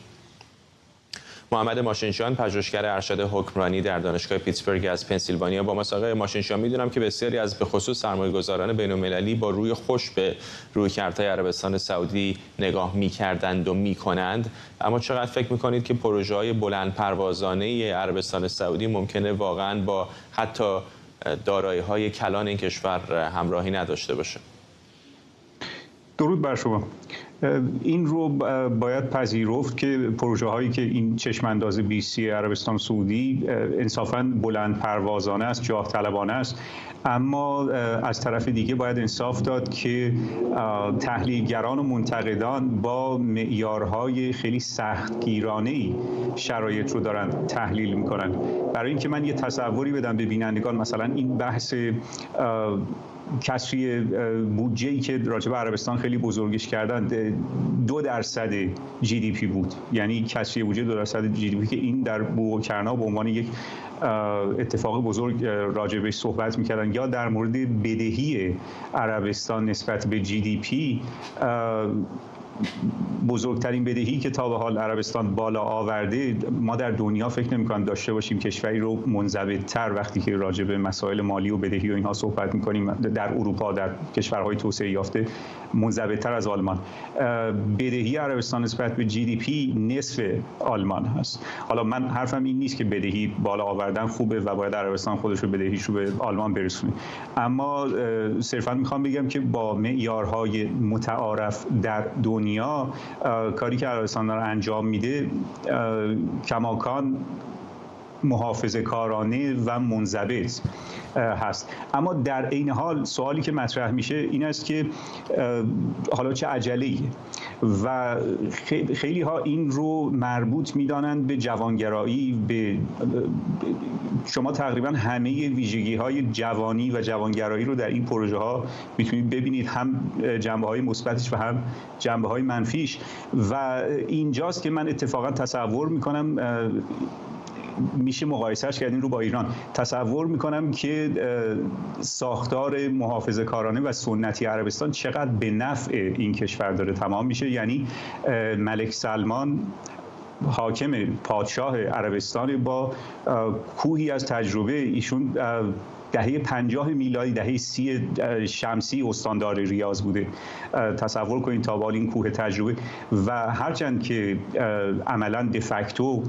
محمد ماشینشیان، پژوهشگر ارشد حکمرانی در دانشگاه پیتسبورگ از پنسیلوانیا با ماست. آقای ماشینشیان، میدونم که بسیاری از به خصوص سرمایه‌گذاران بین‌المللی با روی خوش به رویکردهای عربستان سعودی نگاه می‌کردند و می‌کنند، اما چقدر فکر می‌کنید که پروژه‌های بلند پروازانه عربستان سعودی ممکنه واقعاً با حتی دارایی‌های کلان این کشور همراهی نداشته باشه؟ درود بر شما. این رو باید پذیرفت که پروژه هایی که این چشمانداز BC عربستان سعودی انصافاً بلند پروازانه است، جاه طلبانه است، اما از طرف دیگه باید انصاف داد که تحلیلگران و منتقدان با معیارهای خیلی سختگیرانه‌ای شرایط رو دارن تحلیل میکنن. برای اینکه من یه تصوری بدم به بینندگان، مثلا این بحث کسری بودجه‌ای که راجع به عربستان خیلی بزرگش کردن 2% GDP بود، یعنی کسری بودجه 2% GDP که این در بوق و کرنا به عنوان یک اتفاق بزرگ راجع بهش صحبت می‌کردن. یا در مورد بدهی عربستان نسبت به GDP، بزرگترین بدهی که تا به حال عربستان بالا آورده، ما در دنیا فکر نمی‌کنم داشته باشیم کشوری رو منضبط‌تر وقتی که راجع به مسائل مالی و بدهی و اینها صحبت می‌کنیم در اروپا، در کشورهای توسعه یافته، منضبط‌تر از آلمان. بدهی عربستان نسبت به GDP نصف آلمان هست. حالا من حرفم این نیست که بدهی بالا آوردن خوبه و باید عربستان خودش رو بدهیش رو به آلمان برسونه، اما صرفاً می‌خوام بگم که با معیارهای متعارف در دنیا کاری که عربستان داره انجام میده کماکان محافظه کارانه و منضبط هست. اما در عین حال سوالی که مطرح میشه این است که حالا چه عجله‌ای، و خیلی ها این رو مربوط میدانند به جوانگرایی. به شما تقریبا همه ویژگی های جوانی و جوانگرایی رو در این پروژه ها میتونید ببینید، هم جنبه های مثبتش و هم جنبه های منفیش. و اینجاست که من اتفاقا تصور میکنم میشه مقایسهش کردن رو با ایران. تصور میکنم که ساختار محافظه کارانه و سنتی عربستان چقدر به نفع این کشور داره تمام میشه. یعنی ملک سلمان، حاکم پادشاه عربستان، با کوهی از تجربه، ایشون دهه 50 میلادی، دهه 30 شمسی استاندار ریاض بوده. تصور کنید تا بال این کوه تجربه، و هرچند که عملاً دفکتو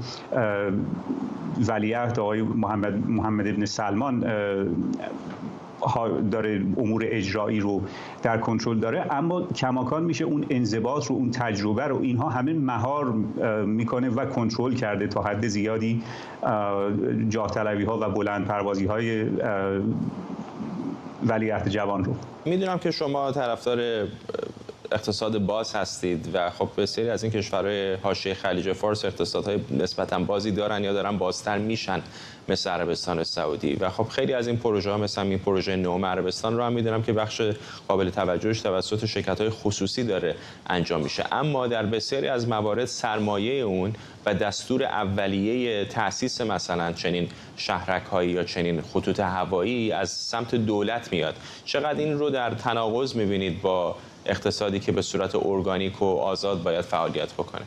ولیعهد آقای محمد ابن سلمان داره امور اجرایی رو در کنترل داره، اما کماکان میشه اون انضباط رو، اون تجربه رو، اینها همه مهار میکنه و کنترل کرده تا حد زیادی جاه طلبی ها و بلند پروازی های ولیعهد جوان رو. میدونم که شما طرفدار اقتصاد باز هستید و خب بسیاری از این کشورهای حاشیه خلیج فارس اقتصادهای نسبتاً بازی دارن یا دارن بازتر میشن، مثل عربستان سعودی. و خب خیلی از این پروژه ها، مثلا این پروژه نوم عربستان رو هم میدونم که بخش قابل توجهش توسط شرکت‌های خصوصی داره انجام میشه، اما در بسیاری از موارد سرمایه اون و دستور اولیه تأسیس مثلا چنین شهرک‌هایی یا چنین خطوط هوایی از سمت دولت میاد. چقدر این رو در تناقض میبینید با اقتصادی که به صورت ارگانیک و آزاد باید فعالیت بکنه؟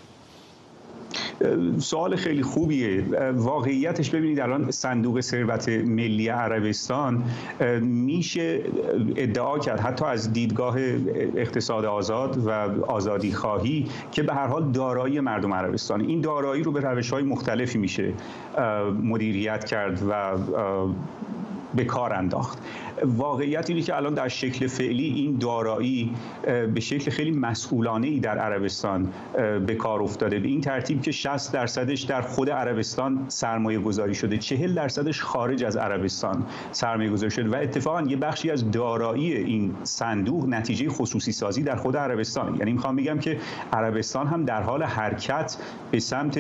سوال خیلی خوبیه. واقعیتش ببینید الان صندوق ثروت ملی عربستان میشه ادعا کرد حتی از دیدگاه اقتصاد آزاد و آزادی خواهی که به هر حال دارایی مردم عربستان، این دارایی رو به روش‌های مختلفی میشه مدیریت کرد و به کار انداخت. واقعیت اینه که الان در شکل فعلی این دارایی به شکل خیلی مسئولانه‌ای در عربستان به کار افتاده، به این ترتیب که 60% در خود عربستان سرمایه گذاری شده، 40% خارج از عربستان سرمایه گذاری شده، و اتفاقا یه بخشی از دارایی این صندوق نتیجه خصوصی سازی در خود عربستان. یعنی میخوام بگم که عربستان هم در حال حرکت به سمت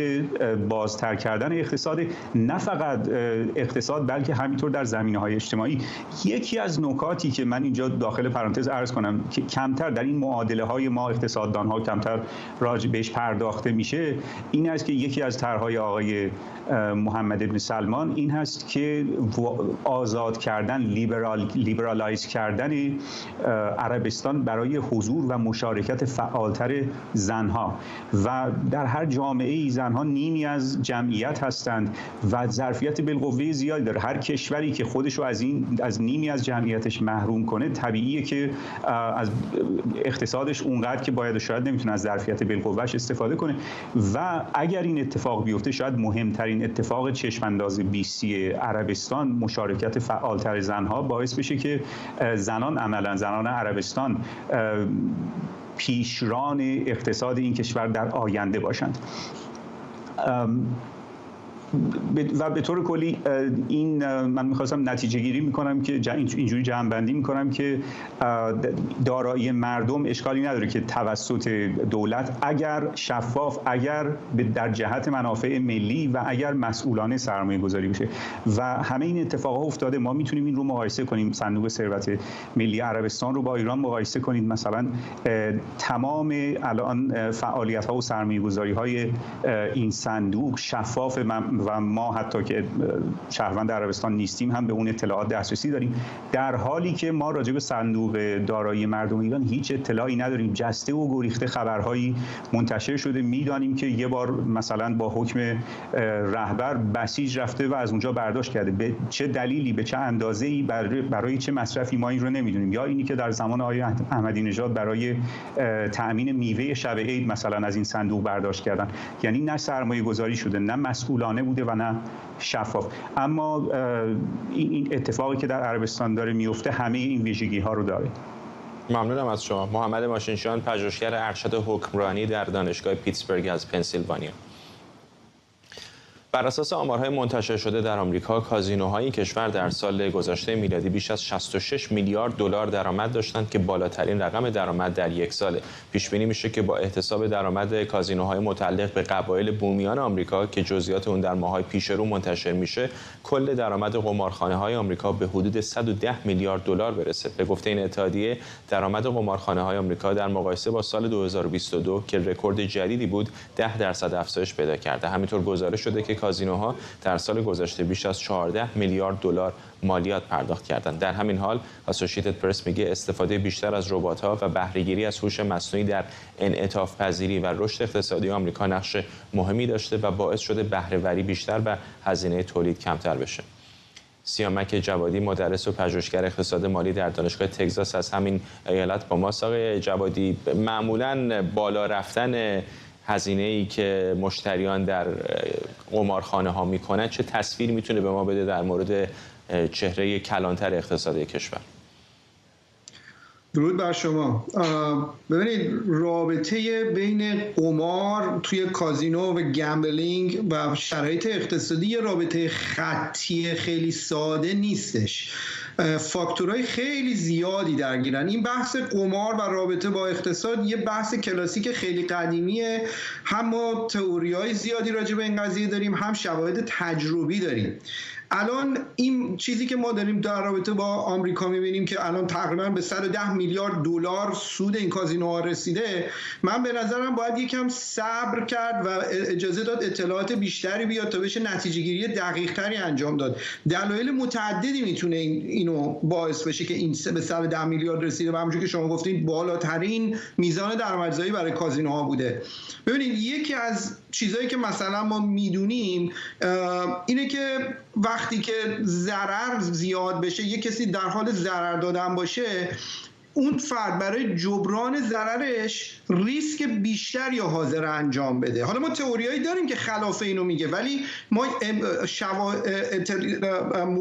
بازتر کردن اقتصاد، نه فقط اقتصاد بلکه همینطور در زمینه زمینه‌های اجتماعی. یکی از نکاتی که من اینجا داخل پرانتز عرض کنم که کمتر در این معادله‌های ما اقتصاددان‌ها کمتر راجع بهش پرداخته میشه این است که یکی از طرح‌های آقای محمد ابن سلمان این هست که آزاد کردن، لیبرالایز کردن عربستان برای حضور و مشارکت فعالتر زنها و در هر جامعه‌ای زنها نیمی از جمعیت هستند و ظرفیت بالقوه زیادی داره. هر کشوری که خودش رو از نیمی از جمعیتش محروم کنه طبیعیه که از اقتصادش اونقدر که باید شاید نمیتونه از ظرفیت بالقوهش استفاده کنه و اگر این اتفاق بیفته شاید مهمترین اتفاق چشمانداز 20 عربستان مشارکت فعالتر زنها باعث بشه که زنان عربستان پیشران اقتصاد این کشور در آینده باشند. و به طور کلی این من می‌خواستم نتیجه گیری می‌کنم که اینجوری جمع‌بندی می‌کنم که دارایی مردم اشکالی نداره که توسط دولت اگر شفاف، اگر در جهت منافع ملی و اگر مسئولانه سرمایه‌گذاری بشه و همه این اتفاقات افتاده. ما میتونیم این رو مقایسه کنیم، صندوق ثروت ملی عربستان رو با ایران مقایسه کنید. مثلا تمام الان فعالیت‌ها و سرمایه‌گذاری‌های این صندوق شفاف و ما حتی که شهروند عربستان نیستیم هم به اون اطلاعات دسترسی داریم، در حالی که ما راجع به صندوق دارایی مردم ایران هیچ اطلاعی نداریم. جسته و گریخته خبرهایی منتشر شده، میدانیم که یه بار مثلا با حکم رهبر بسیج رفته و از اونجا برداشت کرده. به چه دلیلی، به چه اندازه‌ای، برای چه مصرفی ما این رو نمیدونیم. یا اینی که در زمان آقای احمدی نژاد برای تأمین میوه شب عید مثلا از این صندوق برداشت کردن. یعنی نه سرمایه‌گذاری شده، نه مسئولانه بوده و نه شفاف. اما این اتفاقی که در عربستان داره میفته همه این ویژگی ها رو داره. ممنونم از شما. محمد ماشینشیان، پژوهشگر ارشد حکمرانی در دانشگاه پیتسبورگ از پنسیلوانیا. بر اساس آمارهای منتشر شده در آمریکا، کازینوهای کشور در سال گذشته میلادی بیش از 66 میلیارد دلار درآمد داشتند که بالاترین رقم درآمد در یک ساله. پیش بینی میشه که با احتساب درآمد کازینوهای متعلق به قبایل بومیان آمریکا که جزئیات اون در ماه‌های پیش رو منتشر میشه، کل درآمد قمارخانه‌های آمریکا به حدود 110 میلیارد دلار برسه. به گفته این اتحادیه، درآمد قمارخانه‌های آمریکا در مقایسه با سال 2022 که رکورد جدیدی بود، 10% افزایش پیدا کرده. همینطور گزارش شده که کازینوها در سال گذشته بیش از 14 میلیارد دلار مالیات پرداخت کردند. در همین حال اسوسییتد پرس میگه استفاده بیشتر از ربات‌ها و بهره‌گیری از هوش مصنوعی در انعطاف پذیری و رشد اقتصادی آمریکا نقش مهمی داشته و باعث شده بهره‌وری بیشتر و هزینه تولید کمتر بشه. سیامک جوادی، مدرس و پژوهشگر اقتصاد مالی در دانشگاه تگزاس از همین ایالت با ماست. آقای جوادی، معمولاً بالا رفتن هزینه‌ای که مشتریان در قمارخانه ها میکنن چه تصویری میتونه به ما بده در مورد چهره کلانتر اقتصادی کشور؟ درود بر شما. ببینید، رابطه بین قمار توی کازینو و گمبلینگ و شرایط اقتصادی یه رابطه خطی خیلی ساده نیستش. فاکتورهای خیلی زیادی درگیرن. این بحث قمار و رابطه با اقتصاد یه بحث کلاسیک خیلی قدیمیه. هم ما تئوری‌های زیادی راجع به این قضیه داریم، هم شواهد تجربی داریم. الان این چیزی که ما داریم در رابطه با آمریکا می‌بینیم که الان تقریبا به 110 میلیارد دلار سود این کازینوها رسیده، من به نظرم باید یکم صبر کرد و اجازه داد اطلاعات بیشتری بیاد تا بشه نتیجه‌گیری دقیق‌تری انجام داد. دلایل متعددی میتونه اینو باعث بشه که این به 110 میلیارد رسیده و همونجوری که شما گفتید بالاترین میزان درآمدزایی برای کازینوها بوده. ببینید، یکی از چیزایی که مثلا ما میدونیم اینه که وقتی که ضرر زیاد بشه، یک کسی در حال ضرر دادن باشه، اون فرد برای جبران ضررش ریسک بیشتری حاضر انجام بده. حالا ما تئوریایی داریم که خلاف اینو میگه، ولی ما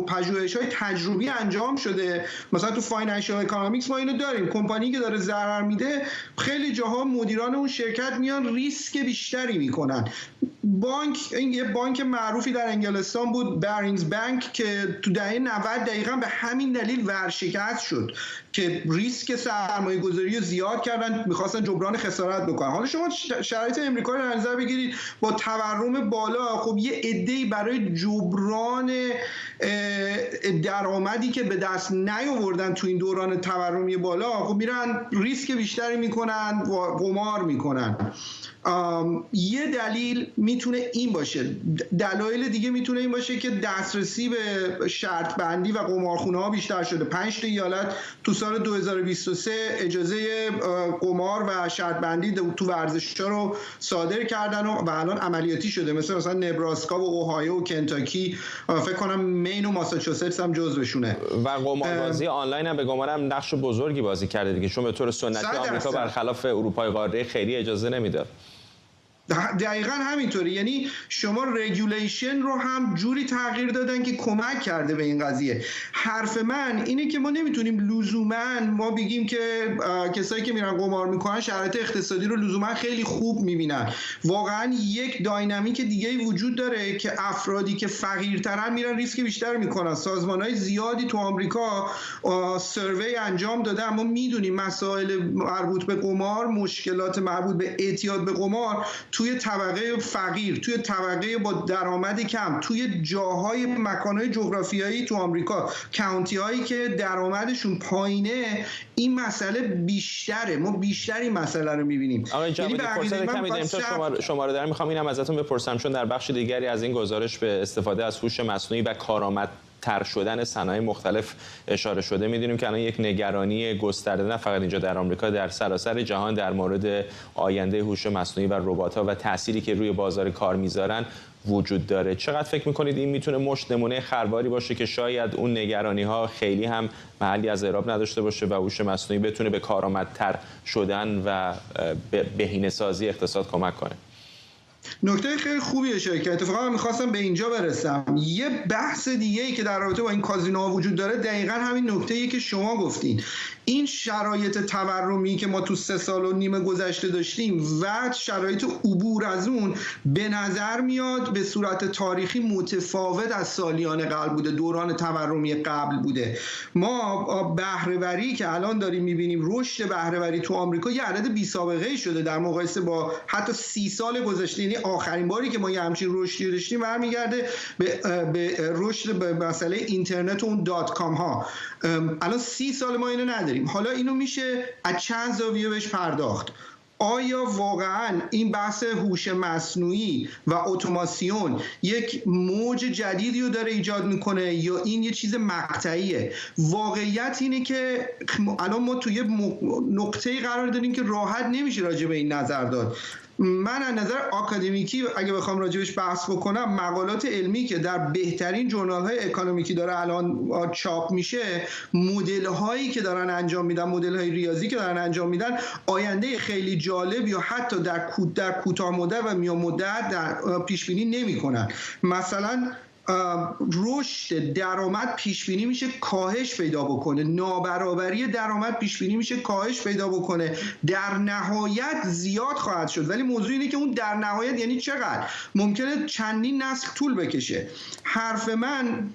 پژوهش‌های تجربی انجام شده. مثلا تو فاینانشال اکونومیکس ما اینو داریم، کمپانی که داره ضرر میده خیلی جاها مدیران اون شرکت میان ریسک بیشتری میکنن. این یه بانک معروفی در انگلستان بود، بارینگز بانک، که تو دهه 90 دقیقاً به همین دلیل ورشکست شد که ریسک سرمایه گذاری رو زیاد کردن، میخواستن جبران خسارت بکنن. حالا شما شرایط امریکا رو در نظر بگیرید با تورم بالا، خب یه عده‌ای برای جبران درآمدی که به دست نیاوردن تو این دوران تورمی بالا، خب میرن ریسک بیشتری میکنن و قمار میکنن. یه دلیل میتونه این باشه. دلایل دیگه میتونه این باشه که دسترسی به شرط بندی و قمارخونه ها بیشتر شده. 5 ایالت تو سال 2023 اجازه قمار و شرط بندی تو ورزشگاه رو صادر کردن و الان عملیاتی شده، مثلا نبراسکا و اوهایو و کنتاکی، فکر کنم مین و ماساچوستس هم جزوشونه. و قماربازی آنلاین هم به گمانم نقش بزرگی بازی کرده دیگه، چون به طور سنتی آمریکا برخلاف اروپای قاره خیلی اجازه نمیداد. دقیقاً همینطوری، یعنی شما رگولیشن رو هم جوری تغییر دادن که کمک کرده به این قضیه. حرف من اینه که ما نمیتونیم لزوماً ما بگیم که کسایی که میرن قمار میکنن شرایط اقتصادی رو لزوماً خیلی خوب میبینن. واقعاً یک داینامیک دیگه‌ای وجود داره که افرادی که فقیرترن میرن ریسک بیشتر میکنن. سازمان‌های زیادی تو آمریکا سروی انجام داده، اما میدونیم مسائل مربوط به قمار، مشکلات مربوط به اعتیاد به قمار توی طبقه فقیر، توی طبقه با درآمد کم، توی جاهای مکانهای جغرافیایی تو آمریکا، کانتی هایی که درآمدشون پایینه، این مسئله بیشتره. ما بیشتر این مسئله رو می‌بینیم. آقای جوادی فرصت کمی داریم تا شماره دارم، می‌خوام اینم ازتون بپرسم، چون در بخش دیگری از این گزارش به استفاده از هوش مصنوعی و کارآمدتر شدن صنایع مختلف اشاره شده. می‌دونیم که الان یک نگرانی گسترده نه فقط اینجا در آمریکا، در سراسر جهان در مورد آینده هوش مصنوعی و ربات‌ها و تأثیری که روی بازار کار می‌ذارن وجود داره. چقدر فکر می‌کنید این میتونه مشت نمونه خرواری باشه که شاید اون نگرانی‌ها خیلی هم محلی از اعراب نداشته باشه و هوش مصنوعی بتونه به کارآمدتر شدن و بهینه‌سازی اقتصاد کمک کنه؟ نکته خیلی خوبی اشاره کرد. اتفاقا من می‌خواستم به اینجا برسم. یه بحث دیگه‌ای که در رابطه با این کازینوها وجود داره دقیقاً همین نکته‌ای که شما گفتین. این شرایط تورمی که ما تو 3 سال و نیم گذشته داشتیم و شرایط عبور از اون به نظر میاد به صورت تاریخی متفاوت از سالیان قبل بوده، دوران تورمی قبل بوده. ما بهره‌وری که الان داریم می‌بینیم، رشد بهره‌وری تو آمریکا یه عدد بی‌سابقه‌ای شده در مقایسه با حتی 30 سال گذشته. یعنی آخرین باری که ما یه همچین رشدی داشتیم برمیگرده به رشد به مسئله اینترنت و اون دات کام ها. الان 30 سال ما اینو نداریم. حالا اینو میشه از چند زاویه بهش پرداخت. آیا واقعا این بحث هوش مصنوعی و اتوماسیون یک موج جدیدی رو داره ایجاد میکنه یا این یه چیز مقطعیه؟ واقعیت اینه که الان ما توی نقطه‌ای قرار داریم که راحت نمیشه راجع به این نظر داد. من از نظر آکادمیکی اگه بخوام راجبش بحث بکنم، مقالات علمی که در بهترین جورنال‌های اکونومیکی داره الان چاپ میشه، مدل‌هایی که دارن انجام میدن، مدل‌های ریاضی که دارن انجام میدن، آینده خیلی جالب یا حتی در کوتاه مدت و میان مدت در پیش بینی نمی‌کنن. مثلا رشد درآمد پیش بینی میشه کاهش پیدا بکنه، نابرابری درآمد پیش بینی میشه کاهش پیدا بکنه، در نهایت زیاد خواهد شد. ولی موضوع اینه که اون در نهایت یعنی چقدر؟ ممکنه چندین نسل طول بکشه. حرف من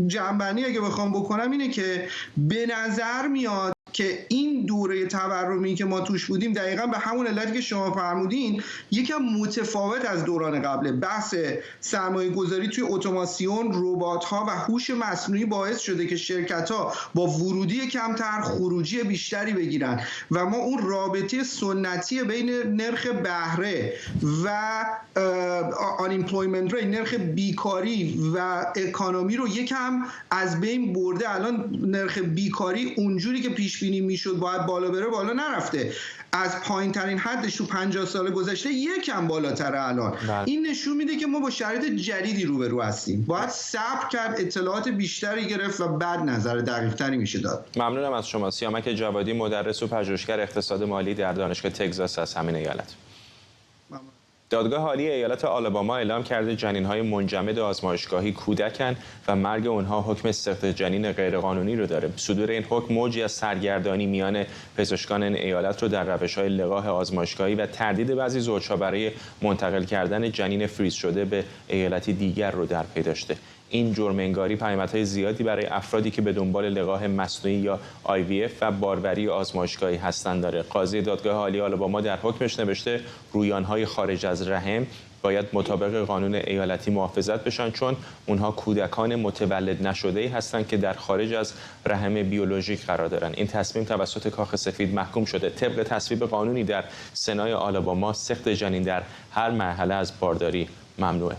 جنبندی اگه بخوام بکنم اینه که به نظر میاد که این دوره تورمی که ما توش بودیم دقیقاً به همون علتی که شما فرمودین یکم متفاوت از دوران قبله. بحث سرمایه گذاری توی اتوماسیون، ربات‌ها و هوش مصنوعی باعث شده که شرکت‌ها با ورودی کمتر خروجی بیشتری بگیرن و ما اون رابطه سنتی بین نرخ بهره و unemployment rate، نرخ بیکاری و اکانومی رو یکم از بین برده. الان نرخ بیکاری اونجوری که پیش بینی میشد باید بالا بره بالا نرفته، از پایین ترین حدش تو 50 سال گذشته یکم بالاتره الان. این نشون میده که ما با شرایط جدیدی روبرو هستیم. باید صبر کرد، اطلاعات بیشتری گرفت و بعد نظر دقیق تری میشه داد. ممنونم از شما. سیامک جوادی، مدرس و پژوهشگر اقتصاد مالی در دانشگاه تگزاس از همین ایالت. دادگاه عالی ایالت آلاباما اعلام کرده جنین‌های منجمد آزمایشگاهی کودکن و مرگ اونها حکم سقط جنین غیرقانونی رو داره. صدور این حکم موجی از سرگردانی میان پزشکان این ایالت رو در روش‌های لقاح آزمایشگاهی و تردید بعضی زوج‌ها برای منتقل کردن جنین فریز شده به ایالتی دیگر رو در پی داشته. این جرم انگاری پیامدهای زیادی برای افرادی که به دنبال لقاح مصنوعی یا IVF و باروری آزمایشگاهی هستند داره. قاضی دادگاه عالی آلاباما در حکمش نوشته رویانهای خارج از رحم باید مطابق قانون ایالتی محافظت بشن، چون اونها کودکان متولد نشده‌ای هستند که در خارج از رحم بیولوژیک قرار دارن. این تصمیم توسط کاخ سفید محکوم شده. طبق تصویب قانونی در سنای آلاباما سقط جنین در هر مرحله از بارداری ممنوعه.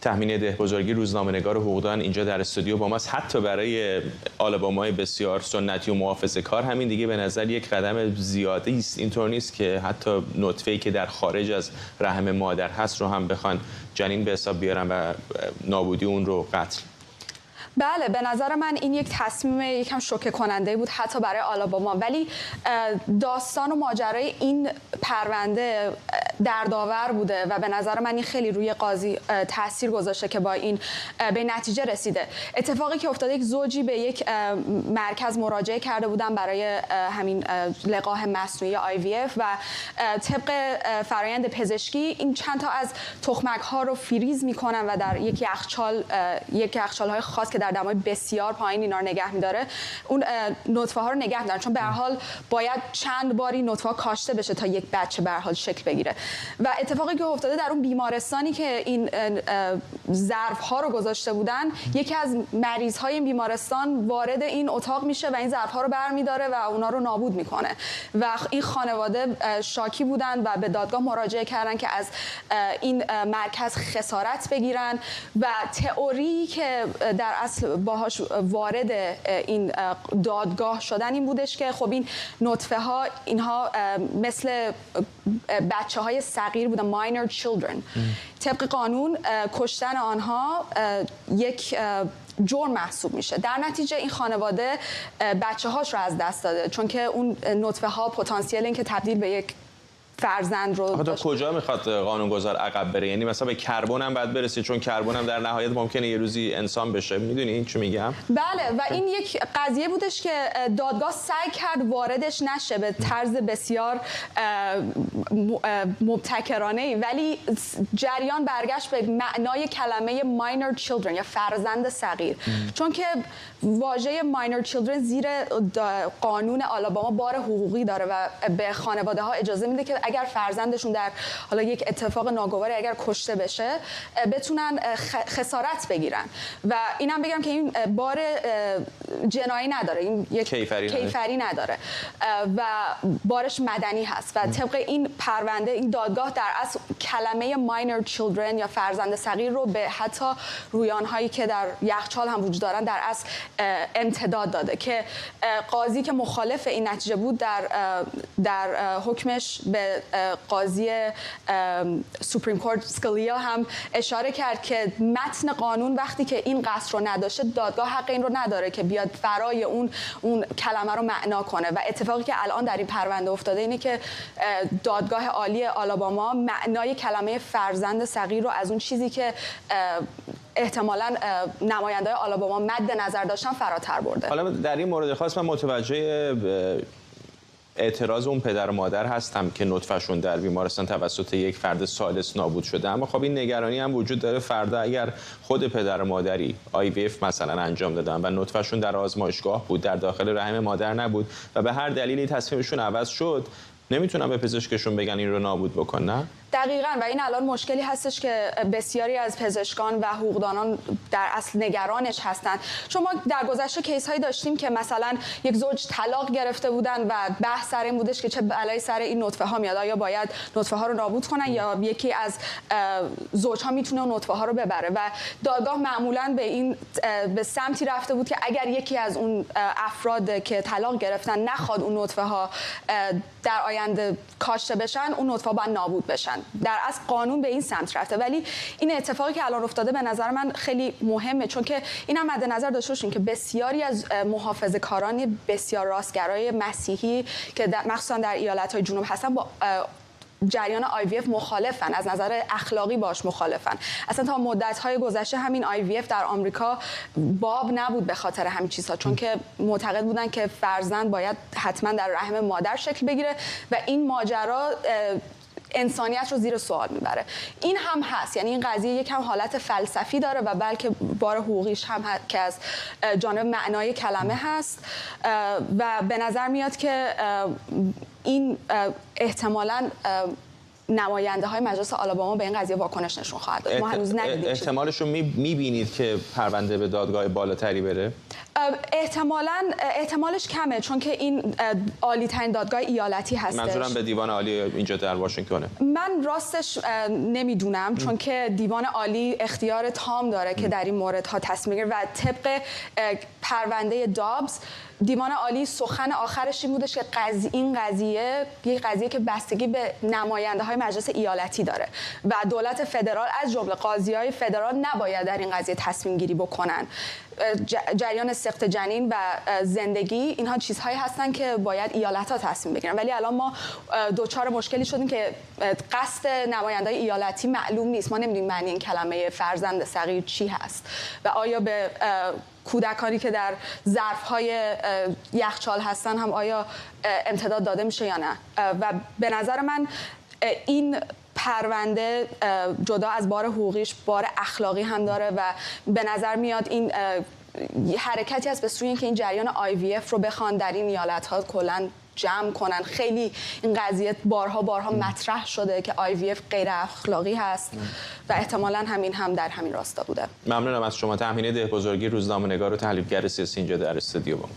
تهمینه دهبزرگی، روزنامه‌نگار و حقوقدان اینجا در استودیو با ماست. حتی برای آلابامای بسیار سنتی و محافظه‌کار همین دیگه به نظر یک قدم زیادی است. اینطور نیست که حتی نطفه‌ای که در خارج از رحم مادر هست رو هم بخوان جنین به حساب بیارن و نابودی اون رو قتل. بله، به نظر من این یک تصمیم یکم شوکه کننده بود حتی برای آلاباما، ولی داستان و ماجرای این پرونده دردآور بوده و به نظر من این خیلی روی قاضی تاثیر گذاشته که با این به نتیجه رسیده. اتفاقی که افتاده، یک زوجی به یک مرکز مراجعه کرده بودن برای همین لقاح مصنوعی IVF و طبق فرایند پزشکی این چند تا از تخمک ها رو فریز میکنن و در یک یخچال های خاص که در دمای بسیار پایین اینا رو نگه می‌داره، اون نطفه ها رو نگه می‌دارن، چون به هر حال باید چند باری نطفه ها کاشته بشه تا یک بچه به هر حال شکل بگیره. و اتفاقی که افتاده در اون بیمارستانی که این ظرف ها رو گذاشته بودن، یکی از مریض های این بیمارستان وارد این اتاق میشه و این ظرف ها رو برمی‌داره و اونا رو نابود میکنه و این خانواده شاکی بودن و به دادگاه مراجعه کردن که از این مرکز خسارت بگیرن و تئوری که در اصل باهاش وارد این دادگاه شدن این بودش که خب این نطفه ها اینها مثل بچه های صغیر بودن، minor children. طبق قانون کشتن آنها یک جرم محسوب میشه. در نتیجه این خانواده بچه هاش رو از دست داده، چون که اون نطفه ها پتانسیل این که تبدیل به یک فرزند رو تا کجا میخواد قانونگذار عقب بره؟ یعنی مثلا به کربن هم باید برسه، چون کربن هم در نهایت ممکنه یه روزی انسان بشه. میدونی این چی میگم؟ بله، و این یک قضیه بودش که دادگاه سعی کرد واردش نشه به طرز بسیار مبتکرانه، ولی جریان برگشت به معنای کلمه minor children یا فرزند صغیر، چون که واژه minor children زیر قانون آلاباما بار حقوقی داره و به خانواده ها اجازه میده که اگر فرزندشون در حالا یک اتفاق ناگواری اگر کشته بشه بتونن خسارت بگیرن. و اینم بگم که این بار جنایی نداره، این یک کیفری نداره و بارش مدنی هست و طبق این پرونده این دادگاه در اصل کلمه minor children یا فرزند صغیر رو به حتی رویانهایی که در یخچال هم وجود دارن در اصل امتداد داده که قاضی که مخالف این نتیجه بود در حکمش به قاضی سوپریم کورت اسکالیا هم اشاره کرد که متن قانون وقتی که این قصر رو نداشته، دادگاه حق این رو نداره که بیاد فرای اون کلمه رو معنا کنه. و اتفاقی که الان در این پرونده افتاده اینه که دادگاه عالی آلاباما معنای کلمه فرزند صغیر رو از اون چیزی که احتمالاً نماینده‌های آلاباما مد نظر داشتن فراتر برده. حالا در این مورد خاص من متوجه اعتراض اون پدر و مادر هستم که نطفه‌شون در بیمارستان توسط یک فرد ثالث نابود شده، اما خب این نگرانی هم وجود داره فردا اگر خود پدر و مادری IVF مثلا انجام دادن و نطفه‌شون در آزمایشگاه بود، در داخل رحم مادر نبود و به هر دلیلی تصمیمشون عوض شد، نمیتونن به پزشکشون بگن این رو نابود بکن، نه؟ دقیقاً، و این الان مشکلی هستش که بسیاری از پزشکان و حقوقدانان در اصل نگرانش هستند، چون ما در گذشته کیس هایی داشتیم که مثلا یک زوج طلاق گرفته بودن و بحث سر این بودش که چه بلایی سر این نطفه ها میاد، آیا باید نطفه ها رو نابود کنن یا یکی از زوجها میتونه اون نطفه ها رو ببره. و دادگاه معمولاً به سمتی رفته بود که اگر یکی از اون افراد که طلاق گرفتن نخواد اون نطفه ها در آینده کاشته بشن، اون نطفه ها باید نابود بشن. در اصل قانون به این سمت رفته، ولی این اتفاقی که الان افتاده به نظر من خیلی مهمه، چون که اینم مد نظر داشته باشین که بسیاری از محافظه‌کاران بسیار راستگرای مسیحی که مخصوصا در ایالت‌های جنوب هستن با جریان IVF مخالفن، از نظر اخلاقی باش مخالفن. اصلا تا مدت‌های گذشته همین IVF در آمریکا باب نبود به خاطر همین چیزها، چون که معتقد بودن که فرزند باید حتما در رحم مادر شکل بگیره و این ماجرا انسانیت رو زیر سوال میبره. این هم هست، یعنی این قضیه یکم حالت فلسفی داره و بلکه بار حقوقیش هم که از جانب معنای کلمه هست و به نظر میاد که این احتمالاً نماینده های مجلس آلاباما به این قضیه واکنش نشون خواهد داد. ما هنوز ندیدیم. احتمالش رو میبینید که پرونده به دادگاه بالاتری بره؟ احتمالش کمه، چون که این عالی ترین دادگاه ایالتی هستش. منظورم به دیوان عالی اینجا در واشنگتنه. من راستش نمیدونم، چون که دیوان عالی اختیار تام داره که در این موردها تصمیم بگیره و طبق پرونده دابز دیوان عالی سخن آخرش این بودش که این قضیه یک قضیه که بستگی به نماینده های مجلس ایالتی داره و دولت فدرال از جمله قاضیای فدرال نباید در این قضیه تصمیم گیری بکنن. جریان سقط جنین و زندگی اینها چیزهایی هستن که باید ایالت‌ها تصمیم بگیرن، ولی الان ما دوچار مشکلی شدیم که قصد نماینده‌های ایالتی معلوم نیست. ما نمی‌دونیم معنی این کلمه فرزند صغیر چی هست و آیا به کودکانی که در ظرف‌های یخچال هستن هم آیا امتداد داده میشه یا نه. و به نظر من این پرونده جدا از بار حقوقیش بار اخلاقی هم داره و به نظر میاد این حرکتی هست به سوی اینکه این جریان IVF رو بخوان در این ایالت‌ها کلاً جمع کنن. خیلی این قضیه بارها مطرح شده که IVF غیر اخلاقی هست و احتمالاً همین هم در همین راستا بوده. ممنونم از شما. تهمینه دهبزرگی، روزنامه‌نگار و تحلیلگر سیاسی اینجا در استودیو با ما.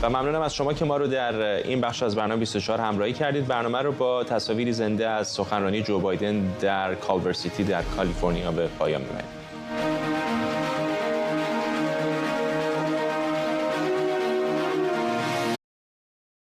و ممنونم از شما که ما رو در این بخش از برنامه 24 همراهی کردید. برنامه رو با تصاویری زنده از سخنرانی جو بایدن در کالور سیتی در کالیفرنیا به پایان می‌بریم.